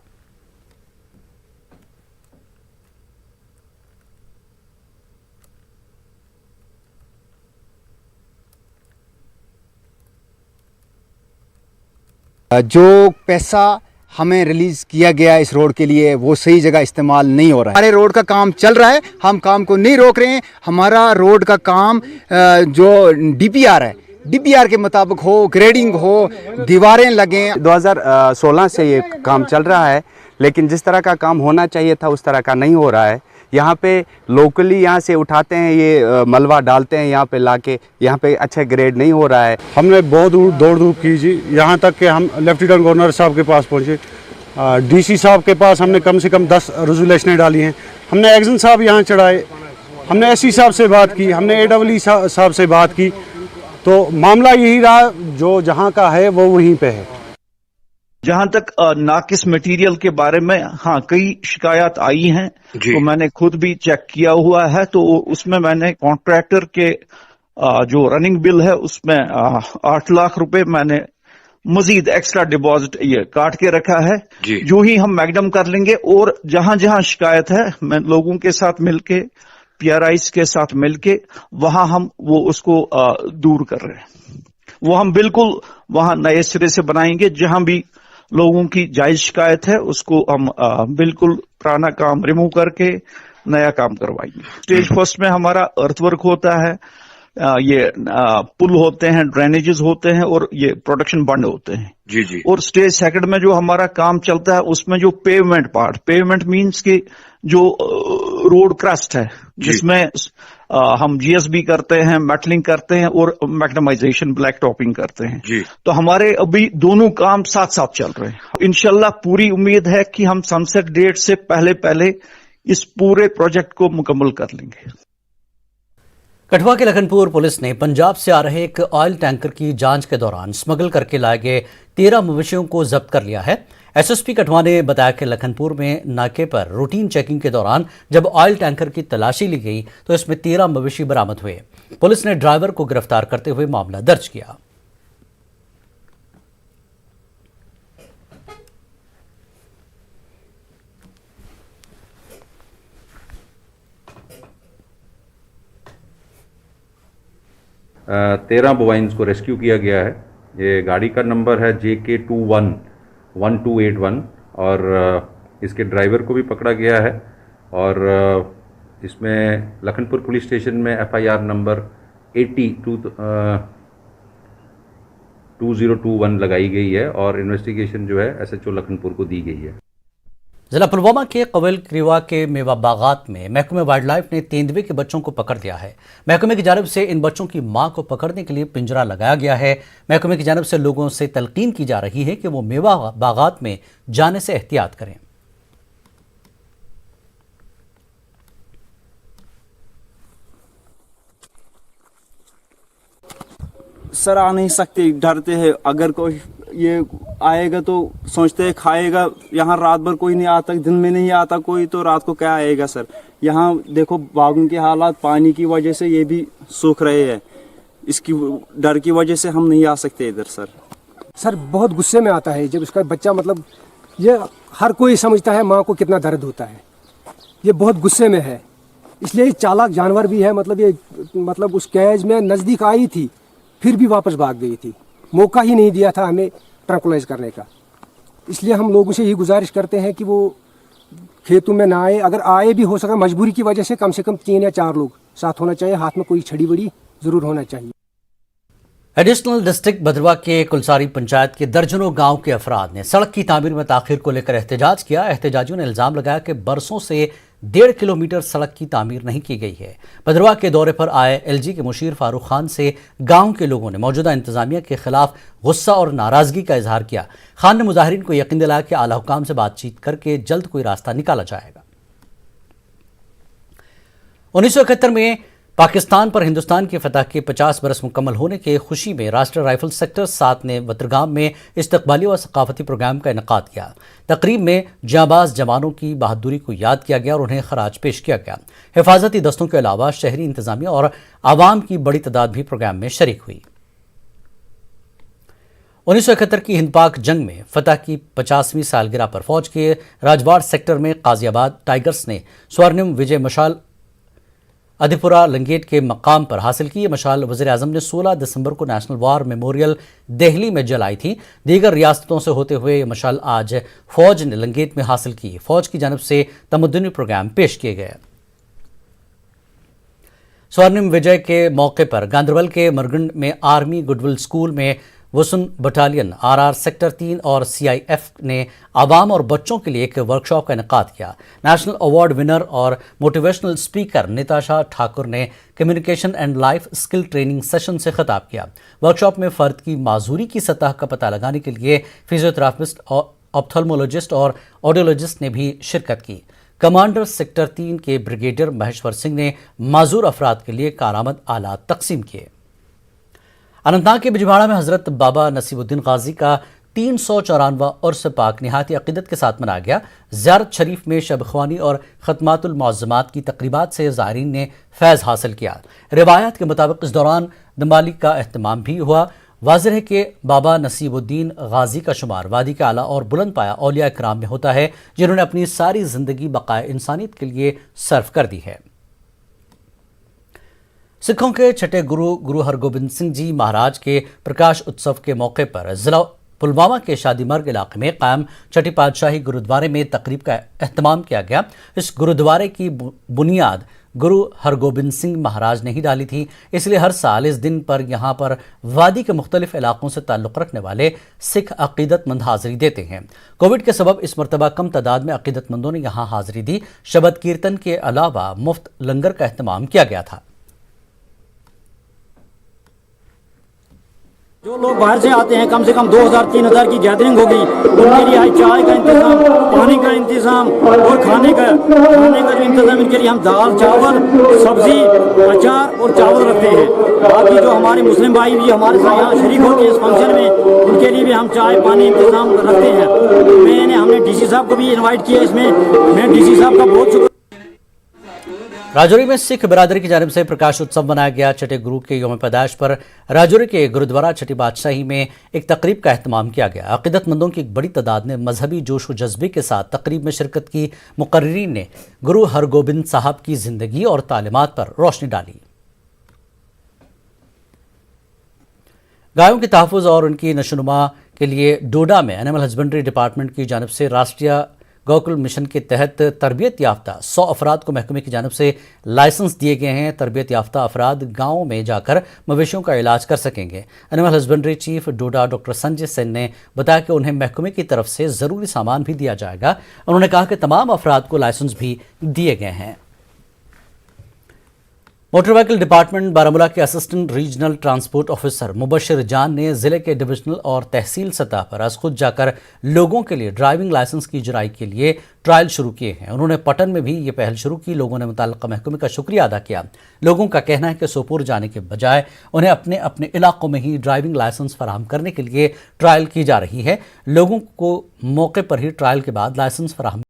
जो पैसा हमें रिलीज़ किया गया इस रोड के लिए वो सही जगह इस्तेमाल नहीं हो रहा है। हमारे रोड का काम चल रहा है, हम काम को नहीं रोक रहे हैं। हमारा रोड का काम जो DPR है, DPR के मुताबिक हो, ग्रेडिंग हो, दीवारें लगें। 2016 से ये काम चल रहा है, लेकिन जिस तरह का काम होना चाहिए था उस तरह का नहीं हो रहा है। यहाँ पे लोकली यहाँ से उठाते हैं, ये मलबा डालते हैं यहाँ पे लाके, यहाँ पे अच्छे ग्रेड नहीं हो रहा है। हमने बहुत दौड़ धूप की जी, यहाँ तक कि हम लेफ्टिनेंट गवर्नर साहब के पास पहुँचे, DC साहब के पास हमने कम से कम 10 रेजोल्यूशनें डाली हैं। हमने एक्शन साहब यहाँ चढ़ाए, हमने SC साहब से बात की, हमने AWE साहब से बात की, तो मामला यही रहा जो जहाँ का है वो वहीं पे है। जहां तक नाकिस मटेरियल के बारे में, हाँ, कई शिकायत आई हैं, तो मैंने खुद भी चेक किया हुआ है। तो उसमें मैंने कॉन्ट्रैक्टर के जो रनिंग बिल है उसमें 8 लाख रुपए मैंने मजीद एक्स्ट्रा डिपॉजिट ये काट के रखा है। जो ही हम मैग्डम कर लेंगे, और जहां जहां शिकायत है मैं लोगों के साथ मिलके, PRIs के साथ मिलके वहां हम वो उसको दूर कर रहे हैं। वो हम बिल्कुल वहां नए सिरे से बनाएंगे। जहां भी लोगों की जायज शिकायत है उसको हम बिल्कुल पुराना काम रिमूव करके नया काम करवाएंगे। स्टेज फर्स्ट में हमारा अर्थवर्क होता है, ये पुल होते हैं, ड्रेनेजेस होते हैं, और ये प्रोडक्शन बंड होते हैं। जी। और स्टेज सेकंड में जो हमारा काम चलता है उसमें जो पेवमेंट पार्ट, पेवमेंट मींस कि जो रोड क्रस्ट है, जिसमें हम GSB करते हैं, मेटलिंग करते हैं और मैग्नेमाइजेशन, ब्लैक टॉपिंग करते हैं। तो हमारे अभी दोनों काम साथ साथ चल रहे हैं। इंशाल्लाह पूरी उम्मीद है कि हम सनसेट डेट से पहले इस पूरे प्रोजेक्ट को मुकम्मल कर लेंगे। कठुआ के लखनपुर पुलिस ने पंजाब से आ रहे एक ऑयल टैंकर की जांच के दौरान स्मगल करके लाए गए 13 मवेशियों को जब्त कर लिया है। SSP कठुआ ने बताया कि लखनपुर में नाके पर रूटीन चेकिंग के दौरान जब ऑयल टैंकर की तलाशी ली गई तो इसमें 13 मवेशी बरामद हुए। पुलिस ने ड्राइवर को गिरफ्तार करते हुए मामला दर्ज किया। तेरह बोवाइंस को रेस्क्यू किया गया है। ये गाड़ी का नंबर है JK211281 और इसके ड्राइवर को भी पकड़ा गया है। और इसमें लखनपुर पुलिस स्टेशन में FIR नंबर 80-2021 लगाई गई है और इन्वेस्टिगेशन जो है SHO लखनपुर को दी गई है। जिला पुलवामा के कवेल क्रीवा के मेवा बागात में महकमे वाइल्ड लाइफ ने तेंदुए के बच्चों को पकड़ लिया है। महकमे की जानिब से इन बच्चों की मां को पकड़ने के लिए पिंजरा लगाया गया है। महकमे की जानिब से लोगों से तलकीन की जा रही है कि वो मेवा बागात में जाने से एहतियात करें। सर आ नहीं सकते, डरते हैं। अगर कोई ये आएगा तो सोचते हैं खाएगा। यहाँ रात भर कोई नहीं आता, दिन में नहीं आता कोई, तो रात को क्या आएगा सर। यहाँ देखो बागों के हालात, पानी की वजह से ये भी सूख रहे हैं। इसकी डर की वजह से हम नहीं आ सकते इधर सर। सर बहुत गुस्से में आता है जब उसका बच्चा, मतलब ये हर कोई समझता है माँ को कितना दर्द होता है। ये बहुत गुस्से में है, इसलिए चालाक जानवर भी है। मतलब उस कैज में नज़दीक आई थी, फिर भी वापस भाग गई थी। मौका ही नहीं दिया था हमें ट्रैंकुलाइज करने का। इसलिए हम लोगों से यही गुजारिश करते हैं कि वो खेतों में ना आए। अगर आए भी हो सका मजबूरी की वजह से कम 3 या 4 लोग साथ होना चाहिए, हाथ में कोई छड़ी बड़ी जरूर होना चाहिए। एडिशनल डिस्ट्रिक्ट भद्रवा के कुलसारी पंचायत के दर्जनों गांव के अफराद ने सड़क की तामीर में ताखिर को लेकर एहतजाज किया। एहतजाजियों ने इल्जाम लगाया कि बरसों से 1.5 किलोमीटर सड़क की तामीर नहीं की गई है। भद्रवा के दौरे पर आए LG के मुशीर फारूक खान से गांव के लोगों ने मौजूदा इंतजामिया के खिलाफ गुस्सा और नाराजगी का इजहार किया। खान ने मुजाहिरीन को यकीन दिलाया कि आला हुकाम से बातचीत करके जल्द कोई रास्ता निकाला जाएगा। 1971 में पाकिस्तान पर हिंदुस्तान की फतह के 50 बरस मुकम्मल होने के खुशी में राष्ट्रीय राइफल सेक्टर 7 ने बतरगाम में इस्तकबाली और सकाफती प्रोग्राम का इनेकाद किया। तकरीब में जांबाज जवानों की बहादुरी को याद किया गया और उन्हें खराज पेश किया गया। हिफाजती दस्तों के अलावा शहरी इंतजामिया और आवाम की बड़ी तादाद भी प्रोग्राम में शरीक हुई। 1971 की हिंदपाक जंग में फतह की 50वीं सालगिरह पर फौज के राजवाड़ सेक्टर में गाजियाबाद टाइगर्स ने स्वर्णिम विजय मशाल अधिपुरा लंगेट के मकाम पर हासिल की। ये मशाल वज़ीर-ए-आज़म ने 16 दिसंबर को नेशनल वॉर मेमोरियल दिल्ली में जलाई थी। दीगर रियासतों से होते हुए ये मशाल आज फौज ने लंगेट में हासिल की। फौज की जानिब से तमद्दुनी प्रोग्राम पेश किए गए। स्वर्णिम विजय के मौके पर गांधरबल के मरगंड में आर्मी गुडविल स्कूल में वसुन बटालियन RR सेक्टर 3 और CIF ने आवाम और बच्चों के लिए एक वर्कशॉप का इनेकाद किया। नेशनल अवार्ड विनर और मोटिवेशनल स्पीकर निताशा ठाकुर ने communication and life skill training session से खिताब किया। वर्कशॉप में फ़र्द की माजूरी की सतह का पता लगाने के लिए फिजियोथेरापिस्ट, ऑप्थल्मोलॉजिस्ट और ऑडियोलॉजिस्ट ने भी शिरकत की। कमांडर सेक्टर 3 के ब्रिगेडियर महेश्वर सिंह ने माजूर अफराद के लिए कारआमद आलात तकसीम किए। अनंतनाग के बिजवाड़ा में हजरत बाबा नसीबुद्दीन गाजी का 394 عرس پاک نہایت عقیدت کے ساتھ منایا گیا۔ زیارت شریف میں شب خوانی اور ختمات المعظمات کی تقریبات سے زائرین نے فیض حاصل کیا۔ روایات کے مطابق اس دوران نمالی کا اہتمام بھی ہوا۔ واضح ہے کہ بابا نصیب الدین غازی کا شمار وادی کے اعلیٰ اور بلند پایا اولیاء کرام میں ہوتا ہے، جنہوں نے اپنی ساری زندگی بقائے انسانیت کے لیے صرف کر دی ہے۔ سکھوں کے چھٹے گرو ہرگوبند سنگھ جی مہاراج کے پرکاش اتسو کے موقع پر ضلع پلوامہ کے شادی مرگ علاقے میں قائم چھٹی پادشاہی گرودوارے میں تقریب کا اہتمام کیا گیا۔ اس گرودوارے کی بنیاد گرو ہرگوبند سنگھ مہاراج نے ہی ڈالی تھی، اس لیے ہر سال اس دن پر یہاں پر وادی کے مختلف علاقوں سے تعلق رکھنے والے سکھ عقیدت مند حاضری دیتے ہیں۔ کووڈ کے سبب اس مرتبہ کم تعداد میں عقیدت مندوں نے یہاں حاضری دی۔ شبد کیرتن کے علاوہ مفت لنگر کا اہتمام کیا گیا تھا۔ جو لوگ باہر سے آتے ہیں کم سے کم 2000-3000 کی گیدرنگ ہوگی، ان کے لیے چائے کا انتظام، پانی کا انتظام اور کھانے کا جو انتظام، ان کے لیے ہم دال چاول سبزی اچار اور چاول رکھتے ہیں۔ باقی جو ہمارے مسلم بھائی بھی ہمارے ساتھ یہاں شریک ہوتے ہیں اس فنکشن میں، ان کے لیے بھی ہم چائے پانی انتظام رکھتے ہیں۔ ہم نے ڈی سی صاحب کو بھی انوائٹ کیا، اس میں میں ڈی سی صاحب کا بہت شکریہ۔ راجوری میں سکھ برادری کی جانب سے پرکاش اتسو منایا گیا۔ چھٹے گرو کے یوم پیدائش پر راجوری کے گرودوارہ چھٹی بادشاہی میں ایک تقریب کا اہتمام کیا گیا۔ عقیدت مندوں کی ایک بڑی تعداد نے مذہبی جوش و جذبے کے ساتھ تقریب میں شرکت کی۔ مقررین نے گرو ہرگوبند صاحب کی زندگی اور تعلیمات پر روشنی ڈالی۔ گایوں کے تحفظ اور ان کی نشوونما کے لیے ڈوڈا میں اینیمل ہسبنڈری ڈپارٹمنٹ کی جانب سے راشٹریہ گوکل مشن کے تحت تربیت یافتہ 100 افراد کو محکمے کی جانب سے لائسنس دیے گئے ہیں۔ تربیت یافتہ افراد گاؤں میں جا کر مویشیوں کا علاج کر سکیں گے۔ Animal husbandry chief Doda doctor Sanjay Sen نے بتایا کہ انہیں محکمے کی طرف سے ضروری سامان بھی دیا جائے گا۔ انہوں نے کہا کہ تمام افراد کو لائسنس بھی دیے گئے ہیں۔ موٹر وہیکل ڈپارٹمنٹ بارامولہ کے اسسٹنٹ ریجنل ٹرانسپورٹ آفیسر مبشر جان نے ضلع کے ڈویژنل اور تحصیل سطح پر از خود جا کر لوگوں کے لیے ڈرائیونگ لائسنس کی اجرائی کے لیے ٹرائل شروع کیے ہیں۔ انہوں نے پٹن میں بھی یہ پہل شروع کی۔ لوگوں نے متعلقہ محکمے کا شکریہ ادا کیا۔ لوگوں کا کہنا ہے کہ سوپور جانے کے بجائے انہیں اپنے اپنے علاقوں میں ہی ڈرائیونگ لائسنس فراہم کرنے کے لیے ٹرائل کی جا رہی ہے۔ لوگوں کو موقع پر ہی ٹرائل کے بعد لائسنس فراہم